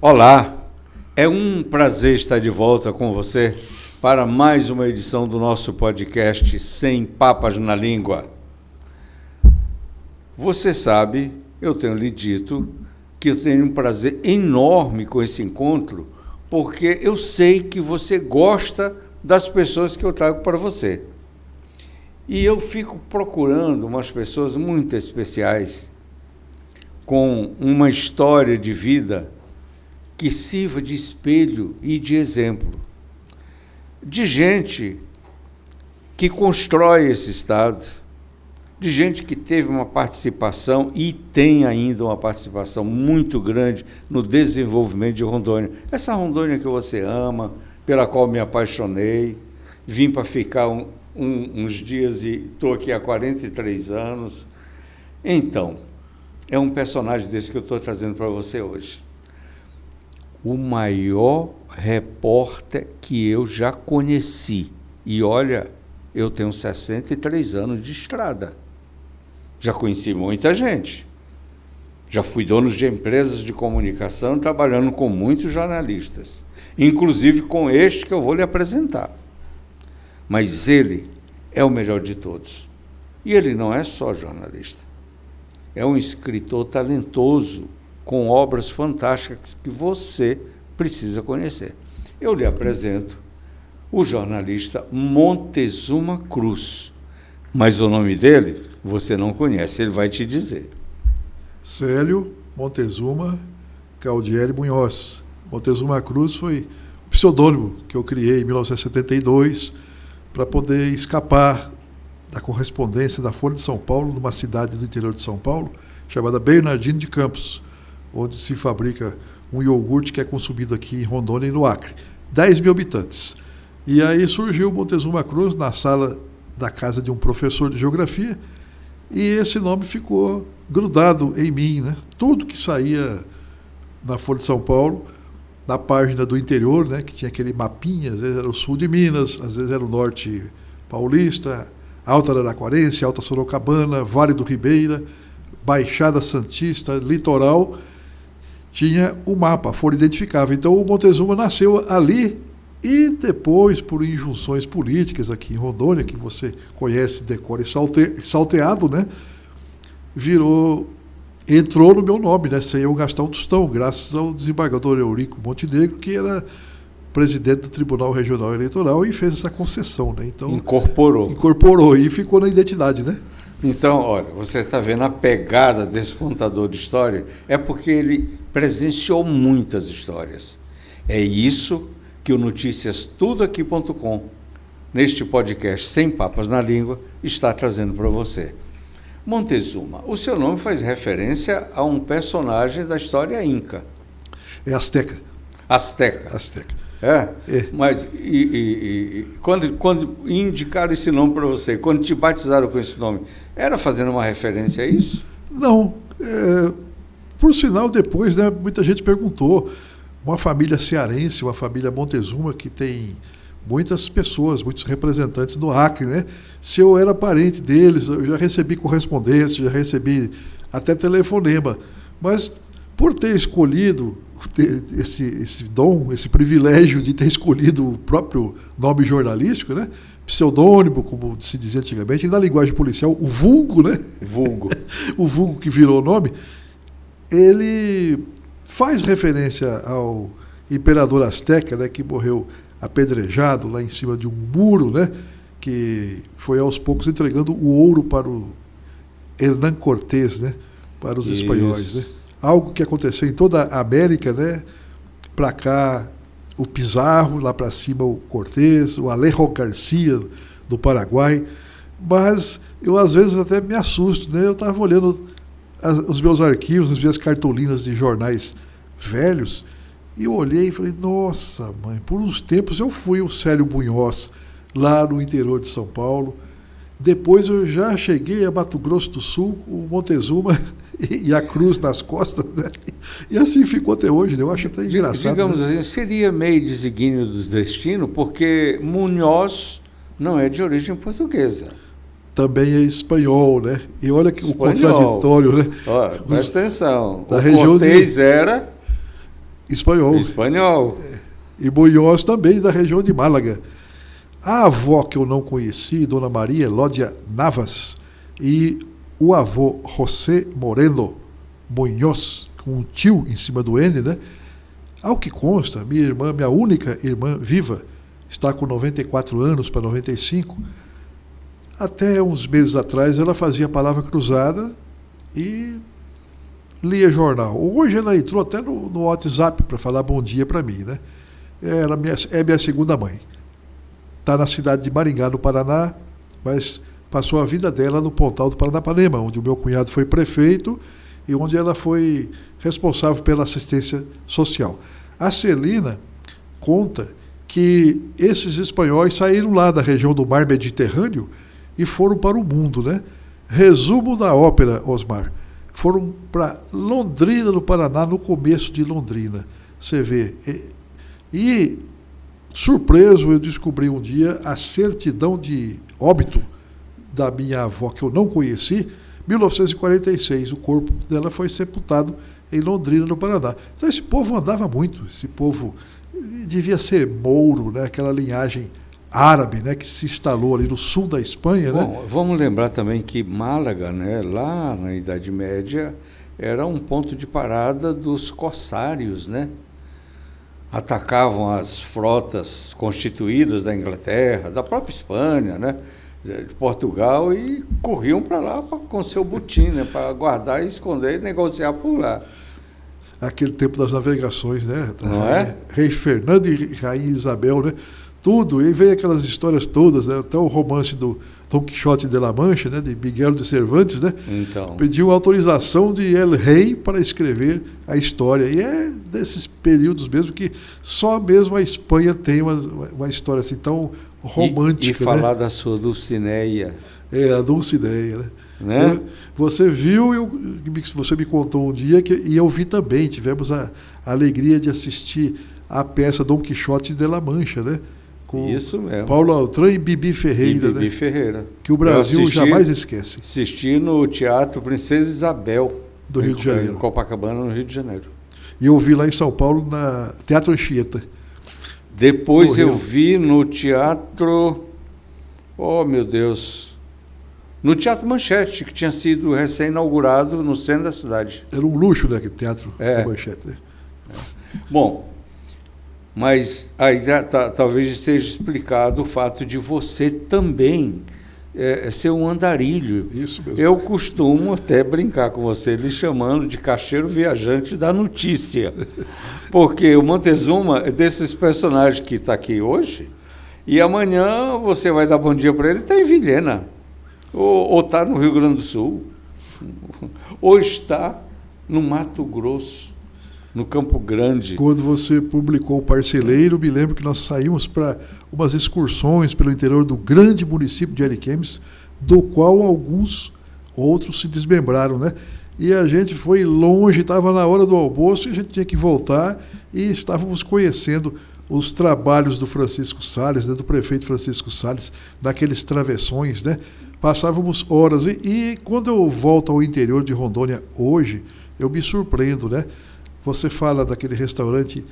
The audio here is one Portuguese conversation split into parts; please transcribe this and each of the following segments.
Olá, é um prazer estar de volta com você para mais uma edição do nosso podcast Sem Papas na Língua. Você sabe, eu tenho lhe dito, que eu tenho um prazer enorme com esse encontro, porque eu sei que você gosta das pessoas que eu trago para você. E eu fico procurando umas pessoas muito especiais, com uma história de vida que sirva de espelho e de exemplo, de gente que constrói esse Estado, de gente que teve uma participação e tem ainda uma participação muito grande no desenvolvimento de Rondônia. Essa Rondônia que você ama, pela qual me apaixonei, vim para ficar uns dias e estou aqui há 43 anos. Então, é um personagem desse que eu estou trazendo para você hoje. O maior repórter que eu já conheci. E olha, eu tenho 63 anos de estrada. Já conheci muita gente. Já fui dono de empresas de comunicação, trabalhando com muitos jornalistas. Inclusive com este que eu vou lhe apresentar. Mas ele é o melhor de todos. E ele não é só jornalista. É um escritor talentoso, com obras fantásticas que você precisa conhecer. Eu lhe apresento o jornalista Montezuma Cruz, mas o nome dele você não conhece, ele vai te dizer. Célio Montezuma Caldieri Munhoz. Montezuma Cruz foi o pseudônimo que eu criei em 1972 para poder escapar da correspondência da Folha de São Paulo, numa cidade do interior de São Paulo, chamada Bernardino de Campos, onde se fabrica um iogurte que é consumido aqui em Rondônia e no Acre. 10 mil habitantes. E aí surgiu o Montezuma Cruz na sala da casa de um professor de geografia, e esse nome ficou grudado em mim, né? Tudo que saía na Folha de São Paulo, na página do interior, né, que tinha aquele mapinha, às vezes era o sul de Minas, às vezes era o norte paulista, Alta Araraquarense, Alta Sorocabana, Vale do Ribeira, Baixada Santista, Litoral, tinha o mapa, a Folha identificava. Então o Montezuma nasceu ali e depois, por injunções políticas aqui em Rondônia, que você conhece, decora e salteado, né, entrou no meu nome, né, sem eu gastar um tostão, graças ao desembargador Eurico Montenegro, que era presidente do Tribunal Regional Eleitoral e fez essa concessão, né? Então, incorporou e ficou na identidade, né? Então, olha, você está vendo a pegada desse contador de história, é porque ele presenciou muitas histórias. É isso que o noticiastudoaqui.com, neste podcast Sem Papas na Língua, está trazendo para você. Montezuma, o seu nome faz referência a um personagem da história inca. É Azteca. Azteca. É? Mas quando indicaram esse nome para você, quando te batizaram com esse nome, era fazendo uma referência a isso? Não. Por sinal, depois, né, muita gente perguntou. Uma família cearense, uma família Montezuma, que tem muitas pessoas, muitos representantes do Acre, né? Se eu era parente deles, eu já recebi correspondência, já recebi até telefonema. Mas por ter escolhido esse dom, esse privilégio de ter escolhido o próprio nome jornalístico, né? Pseudônimo, como se dizia antigamente, e na linguagem policial, o vulgo, né? O vulgo que virou nome, ele faz referência ao imperador azteca, né, que morreu apedrejado lá em cima de um muro, né, que foi aos poucos entregando o ouro para o Hernán Cortés, né, para os espanhóis, né? Algo que aconteceu em toda a América, né? Para cá o Pizarro, lá para cima o Cortés, o Alejo Garcia do Paraguai. Mas eu às vezes até me assusto, né? Eu estava olhando os meus arquivos, as minhas cartolinas de jornais velhos, e eu olhei e falei, nossa, mãe, por uns tempos eu fui o Célio Munhoz, lá no interior de São Paulo. Depois eu já cheguei a Mato Grosso do Sul, o Montezuma e a cruz nas costas, né? E assim ficou até hoje, né? Eu acho até engraçado. Digamos, né? Assim, seria meio desígnio do destino, porque Munhoz não é de origem portuguesa. Também é espanhol, né? E olha que o contraditório, né? Ó, presta atenção. Da o região Cortés era Espanhol. Espanhol. E Munhoz também, da região de Málaga. A avó que eu não conheci, Dona Maria Elódia Navas, e o avô José Moreno Munhoz, com um tio em cima do N, né? Ao que consta, minha única irmã viva, está com 94 anos para 95. Até uns meses atrás ela fazia palavra cruzada e lia jornal. Hoje ela entrou até no WhatsApp para falar bom dia para mim, né? É minha segunda mãe. Está na cidade de Maringá, no Paraná, mas passou a vida dela no Pontal do Paranapanema, onde o meu cunhado foi prefeito e onde ela foi responsável pela assistência social. A Celina conta que esses espanhóis saíram lá da região do mar Mediterrâneo e foram para o mundo, né? Resumo da ópera, Osmar. Foram para Londrina, no Paraná, no começo de Londrina. Você vê. E surpreso, eu descobri um dia a certidão de óbito da minha avó, que eu não conheci, 1946. O corpo dela foi sepultado em Londrina, no Paraná. Então esse povo andava muito, esse povo devia ser mouro, né? Aquela linhagem árabe, né? Que se instalou ali no sul da Espanha. Bom, né? Vamos lembrar também que Málaga, né, lá na Idade Média, era um ponto de parada dos corsários, né? Atacavam as frotas constituídas da Inglaterra, da própria Espanha, né, de Portugal, e corriam para lá com seu butim, né, para guardar e esconder e negociar por lá. Aquele tempo das navegações, né? Não é? Rei Fernando e Rainha Isabel, né? Tudo, e veio aquelas histórias todas, né? Até o romance do Dom Quixote de la Mancha, né? De Miguel de Cervantes, né? Então. Pediu autorização de El Rei para escrever a história. E é desses períodos mesmo que só mesmo a Espanha tem uma história assim tão romântica. E falar, né? da sua Dulcinea. A Dulcinea, né? Você viu, você me contou um dia, e eu vi também, tivemos a alegria de assistir a peça Dom Quixote de la Mancha, né? Com isso mesmo. Paulo Altran e Bibi Ferreira. E Bibi, né? Ferreira. Que o Brasil jamais esquece. Assisti no Teatro Princesa Isabel, do Rio de Janeiro. Em Copacabana, no Rio de Janeiro. E eu vi lá em São Paulo, na Teatro Anchieta. Depois eu vi no Teatro... Oh, meu Deus... No Teatro Manchete, que tinha sido recém-inaugurado no centro da cidade. Era um luxo, né, aquele Teatro da Manchete. Né? Bom, mas aí talvez esteja explicado o fato de você também ser um andarilho. Isso mesmo. Eu costumo até brincar com você, lhe chamando de caixeiro viajante da notícia. Porque o Montezuma é desses personagens que está aqui hoje, e amanhã você vai dar bom dia para ele, está em Vilhena. Ou está no Rio Grande do Sul, ou está no Mato Grosso, no Campo Grande. Quando você publicou o Parceleiro, me lembro que nós saímos para umas excursões pelo interior do grande município de Ariquemes, do qual alguns outros se desmembraram, né? E a gente foi longe, estava na hora do almoço e a gente tinha que voltar, e estávamos conhecendo os trabalhos do Francisco Salles, né, do prefeito Francisco Salles, naqueles travessões, né? Passávamos horas, e quando eu volto ao interior de Rondônia hoje, eu me surpreendo, né? Você fala daquele restaurante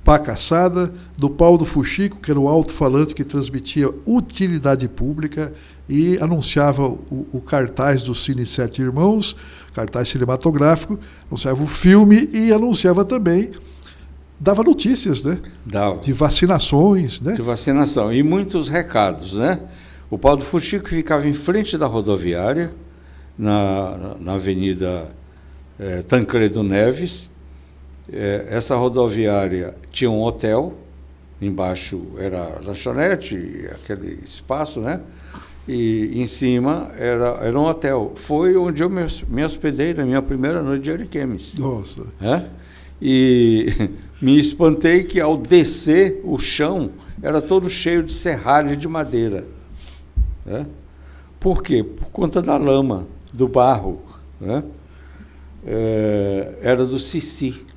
Pá Caçada, do Pau do Fuxico, que era o alto-falante que transmitia utilidade pública e anunciava o cartaz do Cine Sete Irmãos, cartaz cinematográfico, anunciava o filme e anunciava também, dava notícias, né? Dava. De vacinações, né? De vacinação, e muitos recados, né? O Pau do Fuxico ficava em frente da rodoviária, na Avenida Tancredo Neves. Essa rodoviária tinha um hotel, embaixo era lanchonete, aquele espaço, né? E em cima era um hotel. Foi onde eu me hospedei na minha primeira noite de Ariquemes. Nossa. E me espantei que ao descer o chão era todo cheio de serralho de madeira. Por quê? Por conta da lama, do barro. Era do Cici.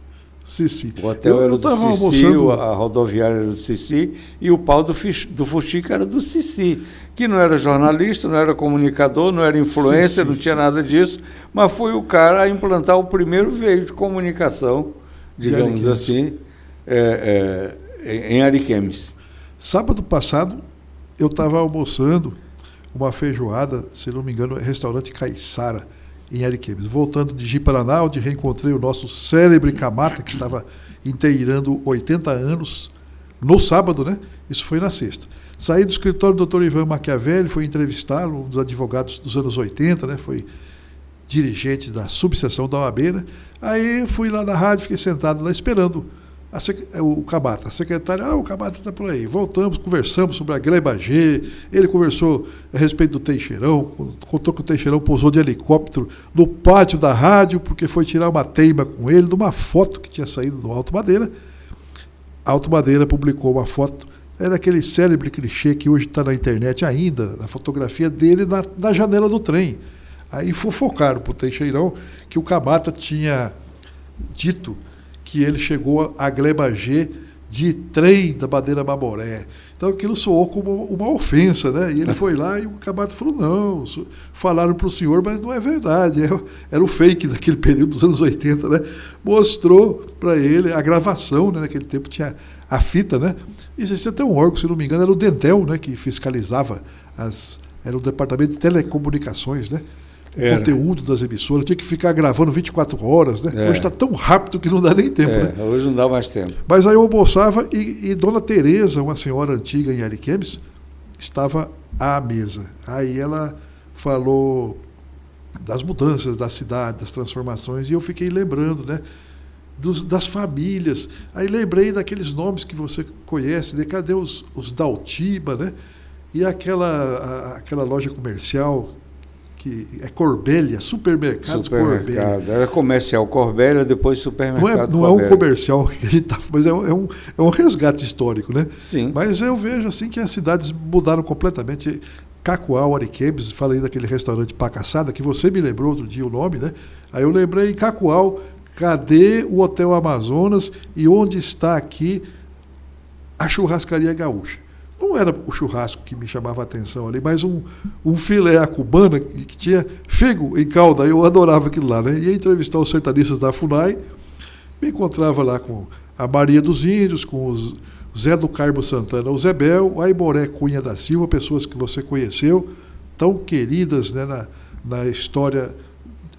O hotel era do Cici, a rodoviária era do Cici, e o Pau do Fuxico era do Cici, que não era jornalista, não era comunicador, não era influencer, não tinha nada disso, mas foi o cara a implantar o primeiro veículo de comunicação, digamos assim, em Ariquemes. Sábado passado, eu estava almoçando uma feijoada, se não me engano, restaurante Caiçara, em Ariquemes. Voltando de Ji-Paraná, onde reencontrei o nosso célebre Camata, que estava inteirando 80 anos, no sábado, né? Isso foi na sexta. Saí do escritório do Dr. Ivan Machiavelli, fui entrevistá-lo, um dos advogados dos anos 80, né? Foi dirigente da subseção da OAB, né? Aí fui lá na rádio, fiquei sentado lá esperando o Camata. A secretária, o Camata está por aí. Voltamos, conversamos sobre a Gleba G, ele conversou a respeito do Teixeirão, contou que o Teixeirão pousou de helicóptero no pátio da rádio, porque foi tirar uma teima com ele, de uma foto que tinha saído do Alto Madeira. Alto Madeira publicou uma foto, era aquele célebre clichê que hoje está na internet ainda, na fotografia dele na janela do trem. Aí fofocaram para o Teixeirão que o Camata tinha dito que ele chegou a Gleba G de trem da Madeira Mamoré. Então aquilo soou como uma ofensa, né? E ele foi lá e o Camata falou, não, falaram para o senhor, mas não é verdade, era o fake daquele período dos anos 80, né? Mostrou para ele a gravação, né? Naquele tempo tinha a fita, né? Existia até um órgão, se não me engano, era o Dentel, né? Que fiscalizava era o Departamento de Telecomunicações, né? O conteúdo das emissoras, tinha que ficar gravando 24 horas, né? Hoje está tão rápido que não dá nem tempo, né? Hoje não dá mais tempo. Mas aí eu almoçava e Dona Tereza, uma senhora antiga em Ariquemes, estava à mesa. Aí ela falou das mudanças da cidade, das transformações, e eu fiquei lembrando, né? Das famílias. Aí lembrei daqueles nomes que você conhece, né? Cadê os Daltiba, né? E aquela loja comercial que é Corbélia, Supermercados Corbélia. Era comercial Corbélia, depois supermercado Não é um comercial que a gente tá, mas é um resgate histórico, né? Sim. Mas eu vejo assim que as cidades mudaram completamente. Cacoal, Ariquemes, falei daquele restaurante Pacaçada, que você me lembrou outro dia o nome, né? Aí eu lembrei em Cacoal, cadê o Hotel Amazonas e onde está aqui a churrascaria gaúcha? Não era o churrasco que me chamava a atenção ali, mas um filé à cubana que tinha figo em calda. Eu adorava aquilo lá, né? Ia entrevistar os sertanistas da FUNAI, me encontrava lá com a Maria dos Índios, com os Zé do Carmo Santana, o Zebel, o Aimoré Cunha da Silva, pessoas que você conheceu, tão queridas, né, na história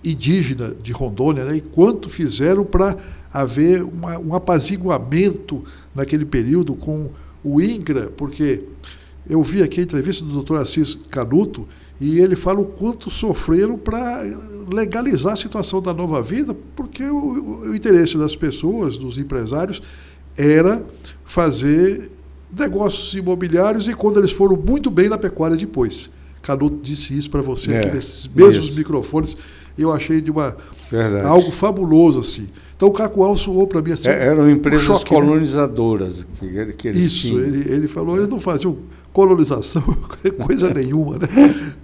indígena de Rondônia, né? E quanto fizeram para haver um apaziguamento naquele período com o INCRA, porque eu vi aqui a entrevista do Dr. Assis Canuto e ele fala o quanto sofreram para legalizar a situação da Nova Vida, porque o interesse das pessoas, dos empresários, era fazer negócios imobiliários e quando eles foram muito bem na pecuária depois. Canuto disse isso para você aqui nesses mesmos microfones, eu achei de algo fabuloso assim. Então o Cacoal soou para mim assim. Eram empresas choque, colonizadoras. Né? Que eles isso, tinham. Ele falou, eles não faziam colonização, coisa nenhuma, né?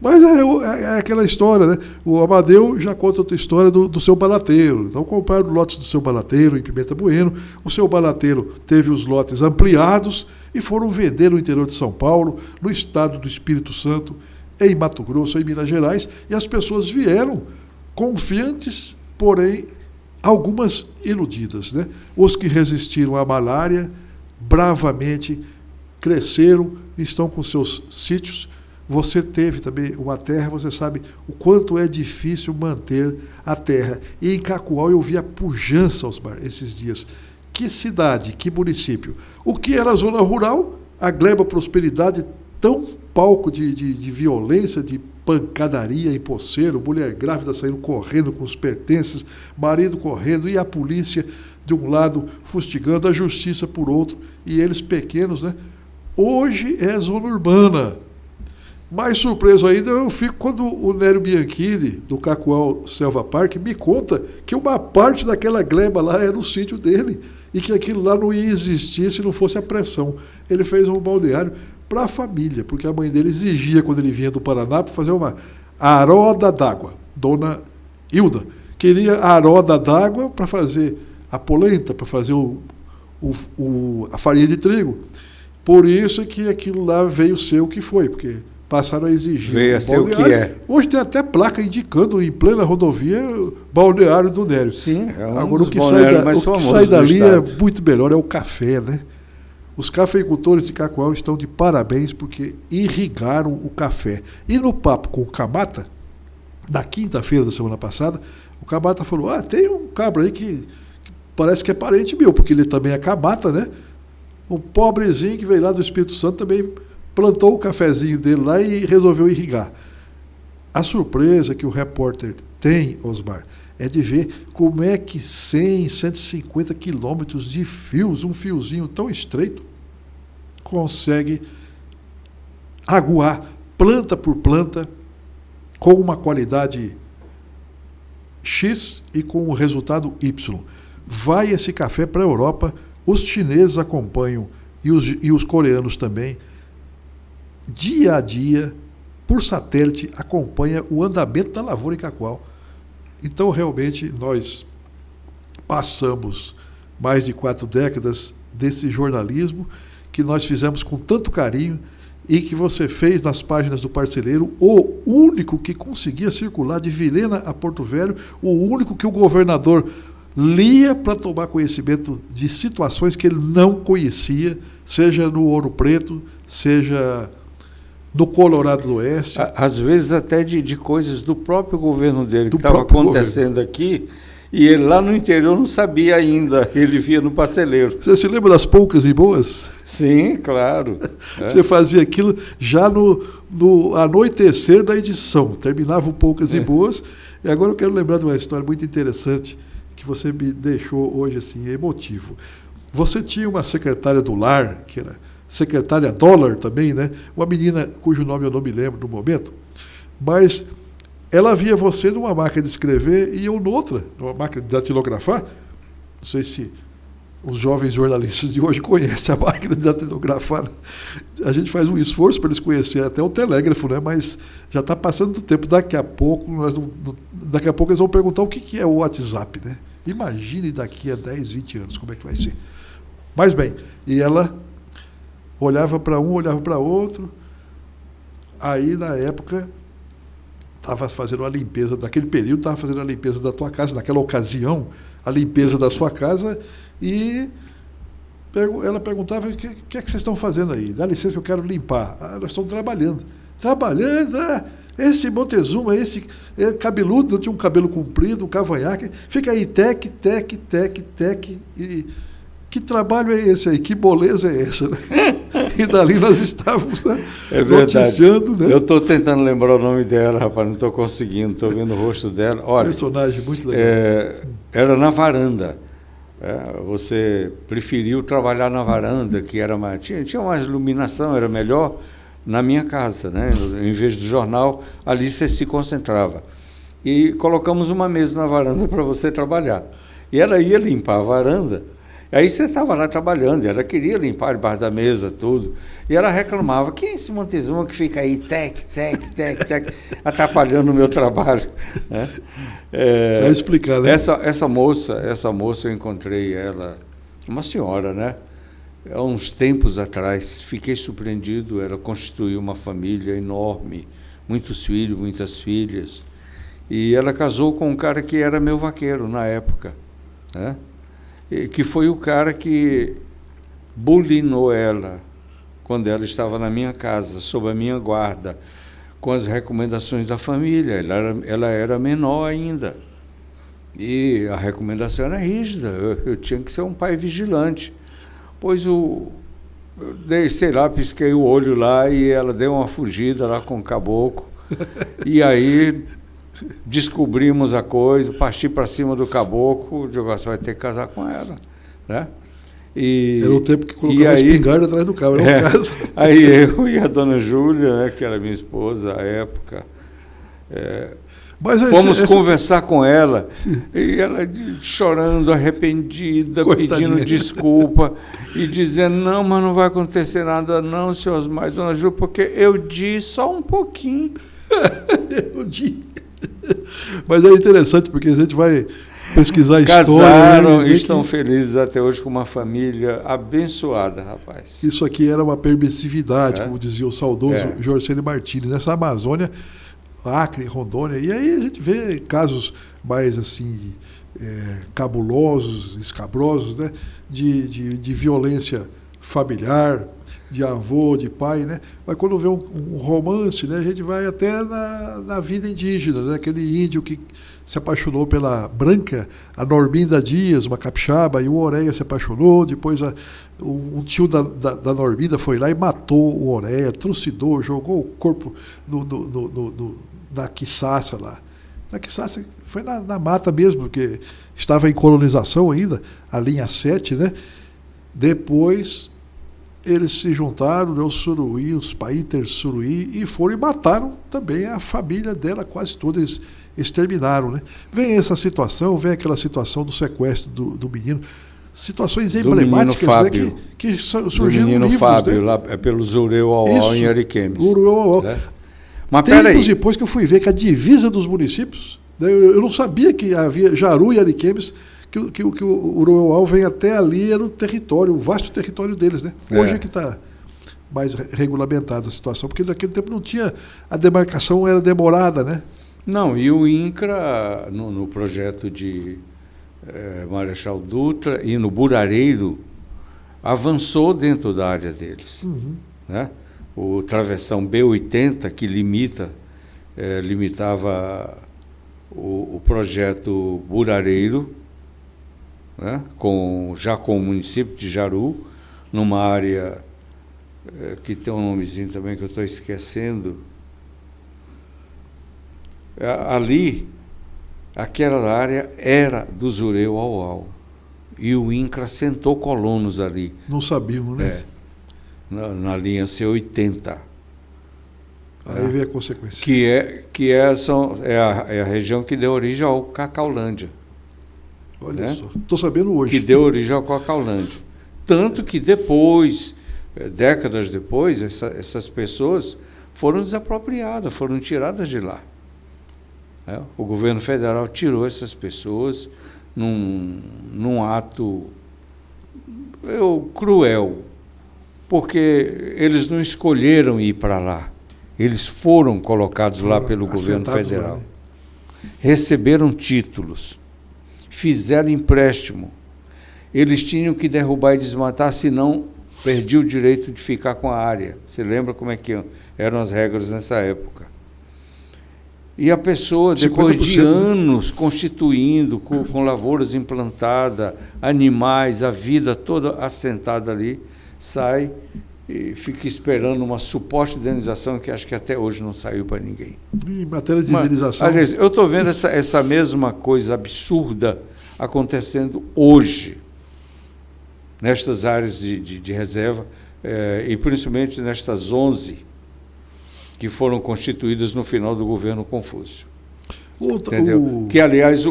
Mas é aquela história, né? O Amadeu já conta outra história do seu balateiro. Então compraram lotes do seu balateiro em Pimenta Bueno, o seu balateiro teve os lotes ampliados e foram vender no interior de São Paulo, no estado do Espírito Santo, em Mato Grosso, em Minas Gerais, e as pessoas vieram confiantes, porém algumas iludidas, né? Os que resistiram à malária, bravamente cresceram, estão com seus sítios. Você teve também uma terra, você sabe o quanto é difícil manter a terra. E em Cacoal eu vi a pujança, Osmar, esses dias. Que cidade, que município. O que era a zona rural, a gleba prosperidade, tão palco de violência, de pancadaria em Poceiro, mulher grávida saindo correndo com os pertences, marido correndo, e a polícia de um lado fustigando, a justiça por outro, e eles pequenos, né? Hoje é zona urbana. Mais surpreso ainda eu fico quando o Nélio Bianchini, do Cacoal Selva Park, me conta que uma parte daquela gleba lá era o sítio dele, e que aquilo lá não ia existir se não fosse a pressão. Ele fez um balneário para a família, porque a mãe dele exigia, quando ele vinha do Paraná, para fazer uma aroda d'água. Dona Hilda queria a aroda d'água para fazer a polenta, para fazer a farinha de trigo. Por isso que aquilo lá veio ser o que foi, porque passaram a exigir. Veio a ser o que é. Hoje tem até placa indicando, em plena rodovia, Balneário do Nério. Sim, é um Agora, dos o que sai dali é estado. muito melhor, é o café, né? Os cafeicultores de Cacoal estão de parabéns porque irrigaram o café. E no papo com o Camata, na quinta-feira da semana passada, o Camata falou, tem um cabra aí que parece que é parente meu, porque ele também é Camata, né? Um pobrezinho que veio lá do Espírito Santo também plantou o cafezinho dele lá e resolveu irrigar. A surpresa que o repórter tem, Osmar, é de ver como é que 100, 150 quilômetros de fios, um fiozinho tão estreito, consegue aguar planta por planta com uma qualidade X e com um resultado Y. Vai esse café para a Europa, os chineses acompanham e os coreanos também. Dia a dia, por satélite, acompanha o andamento da lavoura em Cacoal. Então, realmente, nós passamos mais de 4 décadas desse jornalismo que nós fizemos com tanto carinho e que você fez nas páginas do Parceleiro, o único que conseguia circular de Vilhena a Porto Velho, o único que o governador lia para tomar conhecimento de situações que ele não conhecia, seja no Ouro Preto, seja no Colorado do Oeste. Às vezes até de coisas do próprio governo dele, que estava acontecendo aqui, e ele lá no interior não sabia ainda, ele via no Parceleiro. Você se lembra das Poucas e Boas? Sim, claro. Você fazia aquilo já no anoitecer da edição, terminava o Poucas e Boas, e agora eu quero lembrar de uma história muito interessante, que você me deixou hoje assim, emotivo. Você tinha uma secretária do lar, que era secretária Dólar também, né? Uma menina cujo nome eu não me lembro no momento, mas ela via você numa máquina de escrever e eu noutra, numa máquina de datilografar. Não sei se os jovens jornalistas de hoje conhecem a máquina de datilografar. A gente faz um esforço para eles conhecerem até o telégrafo, né? Mas já está passando do tempo. Daqui a pouco eles vão perguntar o que é o WhatsApp, né? Imagine daqui a 10, 20 anos como é que vai ser. Mas bem, e ela olhava para um, olhava para outro. Aí, na época, estava fazendo uma limpeza, naquele período, estava fazendo a limpeza da tua casa, naquela ocasião, a limpeza da sua casa, e ela perguntava, o que é que vocês estão fazendo aí? Dá licença que eu quero limpar. Nós estamos trabalhando. Trabalhando? Esse Montezuma, esse cabeludo, não tinha um cabelo comprido, um cavanhaque, fica aí, tec, e que trabalho é esse aí? Que moleza é essa? Né? E dali nós estávamos, né? Noticiando. Né? Eu estou tentando lembrar o nome dela, rapaz, não estou conseguindo, estou vendo o rosto dela. Olha, personagem muito legal. Era na varanda. Você preferiu trabalhar na varanda, que era tinha mais iluminação, era melhor na minha casa, né? Em vez do jornal, ali você se concentrava. E colocamos uma mesa na varanda para você trabalhar. E ela ia limpar a varanda. Aí você estava lá trabalhando, ela queria limpar debaixo da mesa, tudo. E ela reclamava, quem é esse Montezuma que fica aí, tec, atrapalhando o meu trabalho? Né? Vai explicar, né? Essa moça eu encontrei ela, uma senhora, né? Há uns tempos atrás, fiquei surpreendido, ela constituiu uma família enorme, muitos filhos, muitas filhas. E ela casou com um cara que era meu vaqueiro na época, né? Que foi o cara que bulinou ela quando ela estava na minha casa, sob a minha guarda, com as recomendações da família. Ela era menor ainda. E a recomendação era rígida, eu tinha que ser um pai vigilante. Pois eu dei, sei lá, pisquei o olho lá e ela deu uma fugida lá com o caboclo. E aí descobrimos a coisa, parti para cima do caboclo, digo, você vai ter que casar com ela, né? Era o tempo que colocava a espingarda atrás do cabra, não casa. Aí eu e a dona Júlia, né, que era minha esposa à época, fomos conversar com ela, e ela chorando, arrependida, pedindo desculpa, e dizendo, não, mas não vai acontecer nada não, seu Osmar e dona Júlia, porque eu disse só um pouquinho. Eu disse. Mas é interessante, porque a gente vai pesquisar a história. Casaram e estão felizes até hoje com uma família abençoada, rapaz. Isso aqui era uma permissividade, como dizia o saudoso Jorcene Martins. Nessa Amazônia, Acre, Rondônia, e aí a gente vê casos mais assim, cabulosos, escabrosos, né? De violência familiar, de avô, de pai, né? Mas quando vê um romance, né, a gente vai até na vida indígena, né? Aquele índio que se apaixonou pela branca, a Norminda Dias, uma capixaba, e o Oreia se apaixonou, depois um tio da Norminda foi lá e matou o Oreia, trucidou, jogou o corpo na quiçaça lá. Na quiçaça, foi na mata mesmo, porque estava em colonização ainda, a linha 7, né? Depois eles se juntaram, né, os Suruí, os Paíter Suruí, e foram e mataram também a família dela, quase toda, eles exterminaram, né? Vem essa situação, vem aquela situação do sequestro do menino, situações emblemáticas, né, que surgiram do menino livros, Fábio, né? lá pelo Zureu Auau em Ariquemes. Zureu Auau. Né? Mas tempos depois que eu fui ver que a divisa dos municípios, né, eu não sabia que havia Jaru e Ariquemes, que o Uruauau vem até ali, era o território, o vasto território deles, né? Hoje é que está mais regulamentada a situação, porque naquele tempo não tinha, a demarcação era demorada, né? Não, e o INCRA, no projeto de Marechal Dutra e no Burareiro, avançou dentro da área deles. Uhum. Né? O travessão B80, que limitava o projeto Burareiro, né? Já com o município de Jaru, numa área que tem um nomezinho também que eu estou esquecendo. Ali, aquela área era do Zureu Auau. E o INCRA sentou colonos ali. Não sabiam, né? Na linha C80. Aí veio a consequência. Que é a região que deu origem ao Cacaulândia. Olha só, estou sabendo hoje. Que deu origem ao Cacaulândia. Tanto que depois, décadas depois, essas pessoas foram desapropriadas, foram tiradas de lá. O governo federal tirou essas pessoas num ato cruel, porque eles não escolheram ir para lá. Eles foram colocados lá pelo governo federal. Lá, né? Receberam títulos, fizeram empréstimo. Eles tinham que derrubar e desmatar, senão perdiam o direito de ficar com a área. Você lembra como é que eram as regras nessa época? E a pessoa, depois de anos constituindo, com lavouras implantadas, animais, a vida toda assentada ali, sai e fica esperando uma suposta indenização que acho que até hoje não saiu para ninguém. Em matéria de indenização... Aliás, eu estou vendo essa mesma coisa absurda acontecendo hoje, nestas áreas de reserva, e principalmente nestas 11 que foram constituídas no final do governo Confúcio. Entendeu? Que, aliás,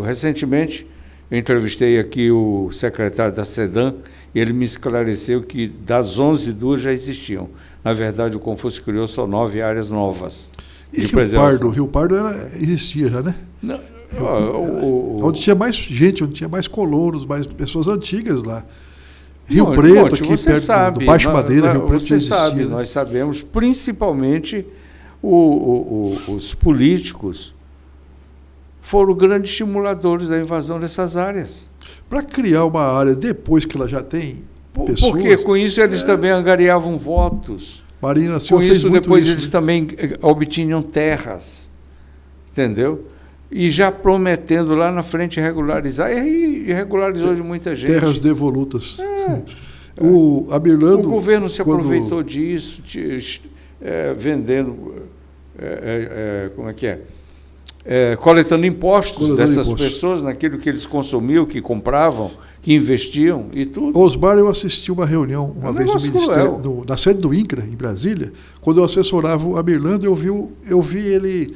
recentemente, eu entrevistei aqui o secretário da SEDAM, e ele me esclareceu que das 11, 2 já existiam. Na verdade, o Confúcio criou só 9 áreas novas. E Rio Pardo existia já, né? Não, onde tinha mais gente, onde tinha mais colonos, mais pessoas antigas lá. Rio Preto, aqui perto do Baixo Madeira, Rio Preto já existia. Sabe, né? Nós sabemos, principalmente os políticos foram grandes estimuladores da invasão dessas áreas. Para criar uma área depois que ela já tem pessoas... Porque com isso eles também angariavam votos. Marina Silva com fez isso muito depois isso, eles também obtinham terras. Entendeu? E já prometendo lá na frente regularizar, e regularizou de muita gente. Terras devolutas. O Amirlando... O governo se aproveitou disso, vendendo... como é que é? Coletando impostos dessas pessoas, naquilo que eles consumiam, que compravam, que investiam e tudo. Osmar, eu assisti uma reunião uma vez no Ministério, na sede do INCRA, em Brasília, quando eu assessorava o Amirlando, eu vi ele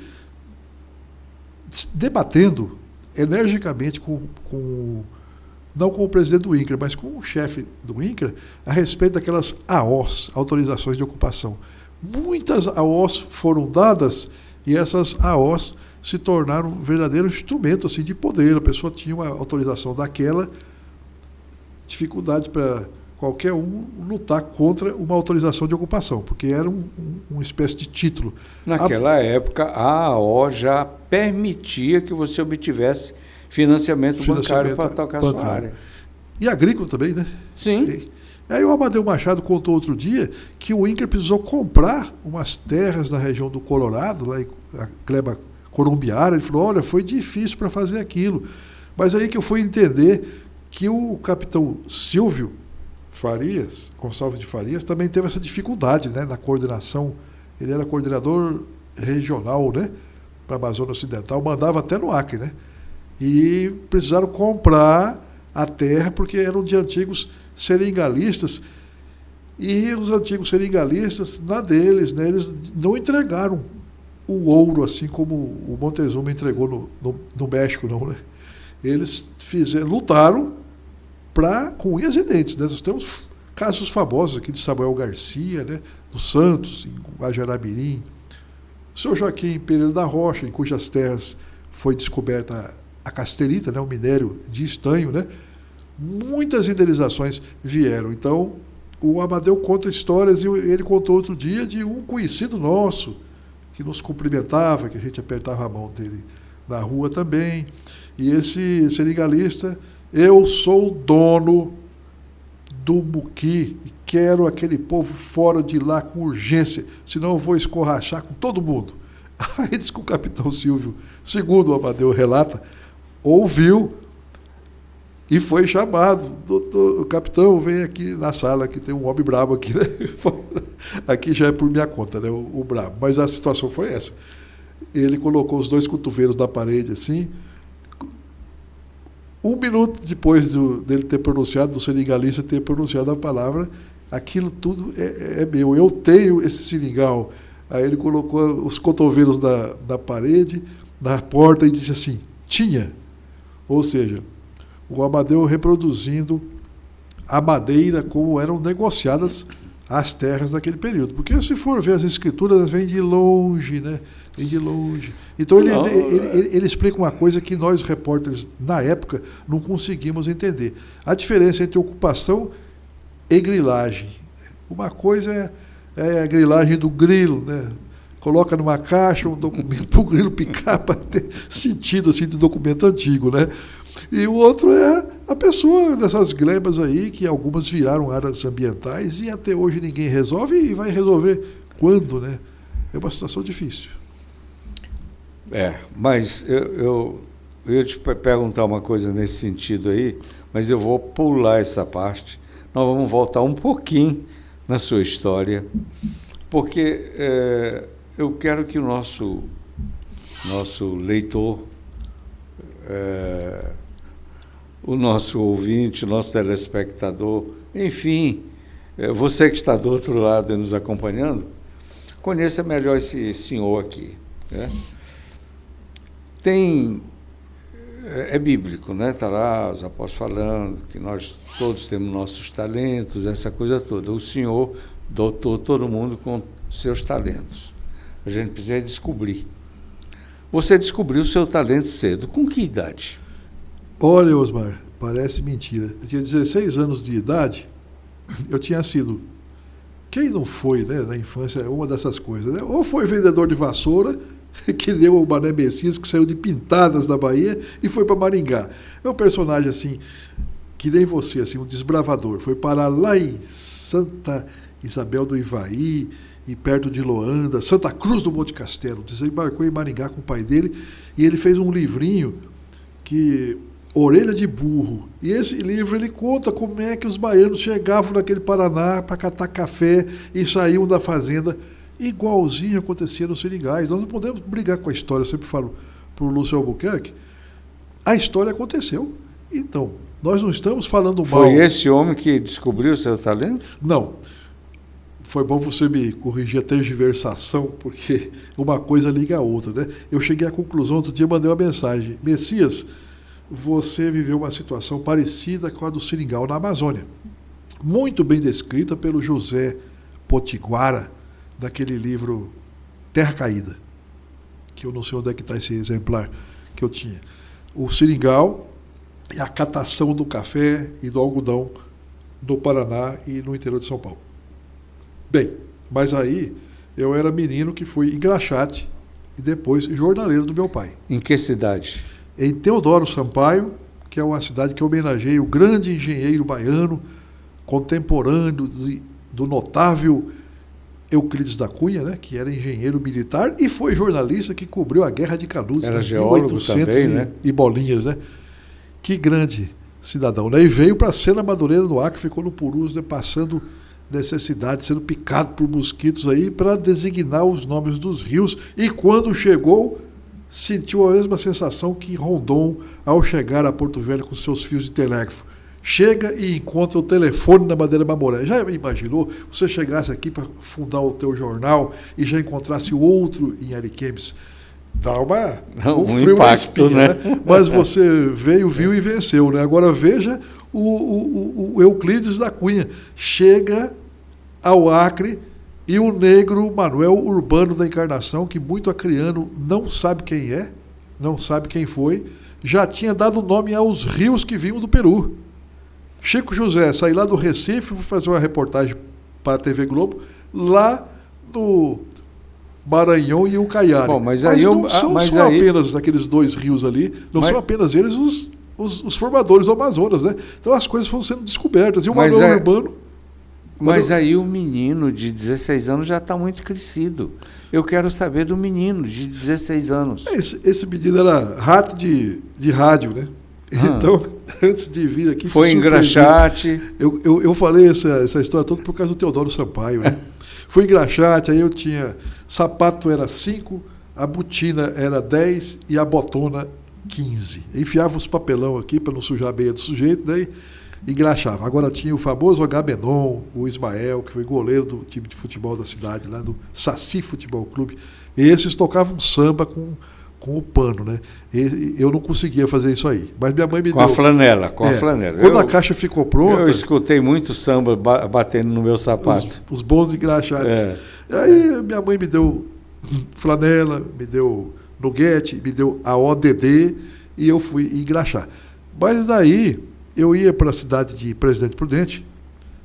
debatendo energicamente não com o presidente do INCRA, mas com o chefe do INCRA, a respeito daquelas AOs, autorizações de ocupação. Muitas AOs foram dadas e essas AOs se tornaram um verdadeiro instrumento assim, de poder. A pessoa tinha uma autorização daquela, dificuldade para qualquer um lutar contra uma autorização de ocupação, porque era uma espécie de título. Naquela época, a AO já permitia que você obtivesse financiamento bancário para tocar a sua área. E agrícola também, né? Sim. Aí o Amadeu Machado contou outro dia que o INCRA precisou comprar umas terras na região do Colorado, lá em Gleba Corumbiara. Ele falou, olha, foi difícil para fazer aquilo. Mas aí que eu fui entender que o capitão Silvio Farias, Gonçalves de Farias, também teve essa dificuldade, né, na coordenação. Ele era coordenador regional, né, para a Amazônia Ocidental, mandava até no Acre, né? E precisaram comprar a terra porque eram de antigos seringalistas, e os antigos seringalistas, na deles, né, eles não entregaram o ouro assim como o Montezuma entregou no México, não, né? Eles lutaram com unhas e dentes, né? Nós temos casos famosos aqui de Samuel Garcia, né, dos Santos, em Guajará-Mirim, o senhor Joaquim Pereira da Rocha, em cujas terras foi descoberta a casterita, né, o minério de estanho, né? Muitas indenizações vieram. Então, o Amadeu conta histórias, e ele contou outro dia de um conhecido nosso, que nos cumprimentava, que a gente apertava a mão dele na rua também. E esse seringalista, eu sou o dono do Muqui e quero aquele povo fora de lá com urgência, senão eu vou escorrachar com todo mundo. Aí diz que o capitão Silvio, segundo o Amadeu relata, ouviu e foi chamado. O capitão, vem aqui na sala, que tem um homem brabo aqui, né? Aqui já é por minha conta, né? O brabo. Mas a situação foi essa. Ele colocou os dois cotovelos na parede, assim. 1 minuto depois dele ter pronunciado, do seringalista ter pronunciado a palavra, aquilo tudo é meu. Eu tenho esse seringal. Aí ele colocou os cotovelos na parede, na porta, e disse assim, tinha. Ou seja, o Amadeu reproduzindo a maneira como eram negociadas as terras naquele período. Porque se for ver as escrituras, vem de longe, né? Vem de longe. Então ele explica uma coisa que nós, repórteres, na época, não conseguimos entender. A diferença entre ocupação e grilagem. Uma coisa é a grilagem do grilo, né? Coloca numa caixa um documento para o grilo picar, para ter sentido assim, de documento antigo, né? E o outro é a pessoa dessas glebas aí, que algumas viraram áreas ambientais e até hoje ninguém resolve, e vai resolver quando, né? É uma situação difícil. Mas eu ia te perguntar uma coisa nesse sentido aí, mas eu vou pular essa parte. Nós vamos voltar um pouquinho na sua história, porque eu quero que o nosso leitor, o nosso ouvinte, o nosso telespectador, enfim, você que está do outro lado nos acompanhando, conheça melhor esse senhor aqui, né? É bíblico, né? Está lá os apóstolos falando que nós todos temos nossos talentos, essa coisa toda. O Senhor dotou todo mundo com seus talentos. A gente precisa descobrir. Você descobriu o seu talento cedo. Com que idade? Olha, Osmar, parece mentira. Eu tinha 16 anos de idade, eu tinha sido... Quem não foi, né, na infância, uma dessas coisas, né? Ou foi vendedor de vassoura, que deu o Mané Messias, que saiu de Pintadas da Bahia e foi para Maringá. É um personagem assim, que nem você, assim, um desbravador. Foi parar lá em Santa Isabel do Ivaí, e perto de Loanda, Santa Cruz do Monte Castelo. Desembarcou em Maringá com o pai dele, e ele fez um livrinho, Orelha de Burro. E esse livro ele conta como é que os baianos chegavam naquele Paraná para catar café e saíam da fazenda. Igualzinho acontecia nos seringais. Nós não podemos brigar com a história. Eu sempre falo para o Lúcio Albuquerque, a história aconteceu. Então, nós não estamos falando mal. Foi esse homem que descobriu o seu talento? Não. Foi bom você me corrigir a tergiversação, porque uma coisa liga a outra, né? Eu cheguei à conclusão, outro dia mandei uma mensagem. Messias, você viveu uma situação parecida com a do seringal na Amazônia. Muito bem descrita pelo José Potiguara, daquele livro Terra Caída, que eu não sei onde é que está esse exemplar que eu tinha. O seringal e a catação do café e do algodão no Paraná e no interior de São Paulo. Bem, mas aí eu era menino que fui engraxate e depois jornaleiro do meu pai. Em que cidade? Em Teodoro Sampaio, que é uma cidade que homenageia o grande engenheiro baiano, contemporâneo do notável Euclides da Cunha, né, que era engenheiro militar e foi jornalista que cobriu a Guerra de Canudos. Era em geólogo 1800 também, né? E bolinhas, né? Que grande cidadão, né? E veio para a Sena Madureira do Acre, ficou no Purus, né, passando necessidade, sendo picado por mosquitos aí, para designar os nomes dos rios. E quando chegou, sentiu a mesma sensação que Rondon ao chegar a Porto Velho com seus fios de telégrafo. Chega e encontra o telefone na Madeira Mamoré. Já imaginou você chegasse aqui para fundar o teu jornal e já encontrasse outro em Ariquemes? Dá um frio impacto, espinha, né? Mas você veio, viu e venceu, né? Agora veja o Euclides da Cunha. Chega ao Acre e o negro Manuel Urbano da Encarnação, que muito acriano não sabe quem é, não sabe quem foi, já tinha dado nome aos rios que vinham do Peru. Chico José saiu lá do Recife, foi fazer uma reportagem para a TV Globo, lá no Maranhão e Ucaiali. Bom, mas não são apenas aqueles dois rios ali, não são apenas eles os formadores do Amazonas, né? Então as coisas foram sendo descobertas. E o Manuel Urbano... Mas aí o menino de 16 anos já está muito crescido. Eu quero saber do menino de 16 anos. Esse menino era rato de rádio, né? Então, antes de vir aqui... Foi engraxate. Eu falei essa história toda por causa do Teodoro Sampaio, né? Fui engraxate, aí eu tinha... Sapato era 5, a botina era 10 e a botona 15. Enfiava os papelão aqui para não sujar a meia do sujeito, daí engraxava. Agora tinha o famoso Agamenon, o Ismael, que foi goleiro do time de futebol da cidade, lá do Saci Futebol Clube. E esses tocavam samba com o pano, né? E eu não conseguia fazer isso aí. Mas minha mãe me deu... Com a flanela. Quando a caixa ficou pronta... Eu escutei muito samba batendo no meu sapato. Os bons engraxates. Aí minha mãe me deu flanela, me deu nuguete, me deu a ODD e eu fui engraxar. Mas daí eu ia para a cidade de Presidente Prudente,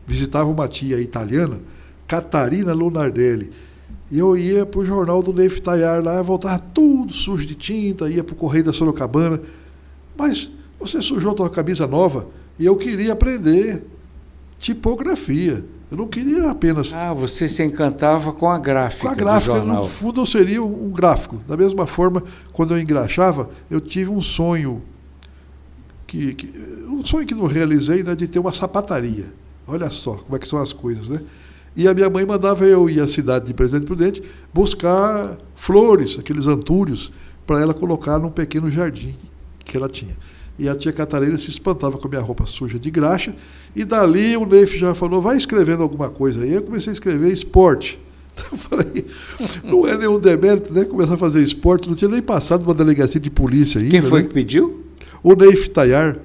visitava uma tia italiana, Catarina Lunardelli, e eu ia para o jornal do Neif Tayar lá, voltava tudo sujo de tinta, ia para o Correio da Sorocabana. Mas você sujou tua camisa nova e eu queria aprender tipografia. Eu não queria apenas... você se encantava com a gráfica. Com a gráfica, do jornal. No fundo eu seria um gráfico. Da mesma forma, quando eu engraxava, eu tive um sonho, um sonho que não realizei, né, de ter uma sapataria. Olha só como é que são as coisas, né? E a minha mãe mandava eu ir à cidade de Presidente Prudente buscar flores, aqueles antúrios, para ela colocar num pequeno jardim que ela tinha. E a tia Catarina se espantava com a minha roupa suja de graxa, e dali o Neif já falou, vai escrevendo alguma coisa aí. Eu comecei a escrever esporte. Então eu falei, não é nenhum demérito, né? Começar a fazer esporte, não tinha nem passado uma delegacia de polícia ainda. Quem foi, né? que pediu? O Neif Tayar.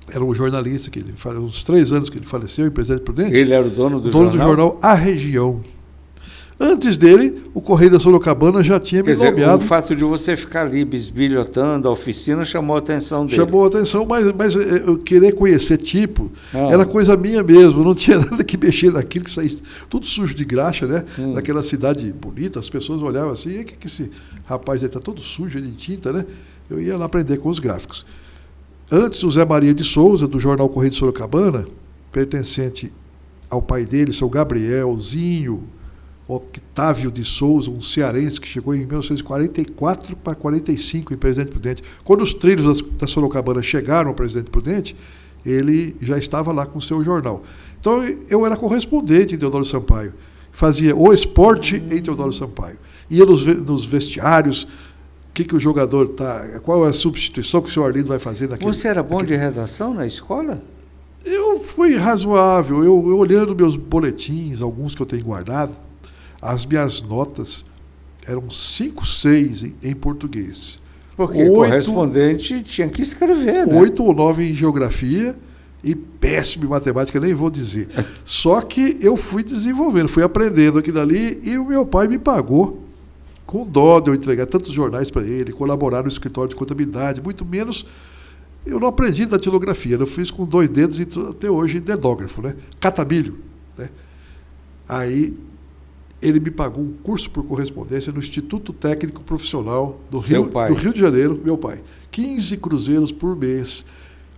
Era um jornalista, que uns 3 anos que ele faleceu, em Presidente Prudente. Ele era o dono do jornal? Dono do jornal A Região. Antes dele, o Correio da Sorocabana já tinha me nomeado. O fato de você ficar ali bisbilhotando a oficina chamou a atenção dele. Chamou a atenção, mas eu querer conhecer era coisa minha mesmo. Não tinha nada que mexer naquilo, que saía tudo sujo de graxa, né? Naquela cidade bonita, as pessoas olhavam assim, o que esse rapaz aí está todo sujo de tinta, né? Eu ia lá aprender com os gráficos. Antes, o Zé Maria de Souza, do jornal Correio de Sorocabana, pertencente ao pai dele, seu Gabrielzinho Octávio de Souza, um cearense que chegou em 1944 para 45 em Presidente Prudente. Quando os trilhos da Sorocabana chegaram ao Presidente Prudente, ele já estava lá com o seu jornal. Então, eu era correspondente em Teodoro Sampaio. Fazia o esporte em Teodoro Sampaio. Ia nos vestiários... que o jogador está... Qual é a substituição que o senhor Arlindo vai fazer naquele... Você era bom de redação na escola? Eu fui razoável. Eu olhando meus boletins, alguns que eu tenho guardado, as minhas notas eram 5, 6 em português. Porque correspondente tinha que escrever, né? 8 ou 9 em geografia e péssimo em matemática, nem vou dizer. Só que eu fui desenvolvendo, fui aprendendo aquilo ali e o meu pai me pagou com dó de eu entregar tantos jornais para ele, colaborar no escritório de contabilidade, muito menos Eu não aprendi datilografia, eu fiz com 2 dedos e até hoje dedógrafo, né? Catabilho, né? Aí ele me pagou um curso por correspondência no Instituto Técnico Profissional do Rio de Janeiro, meu pai. 15 cruzeiros por mês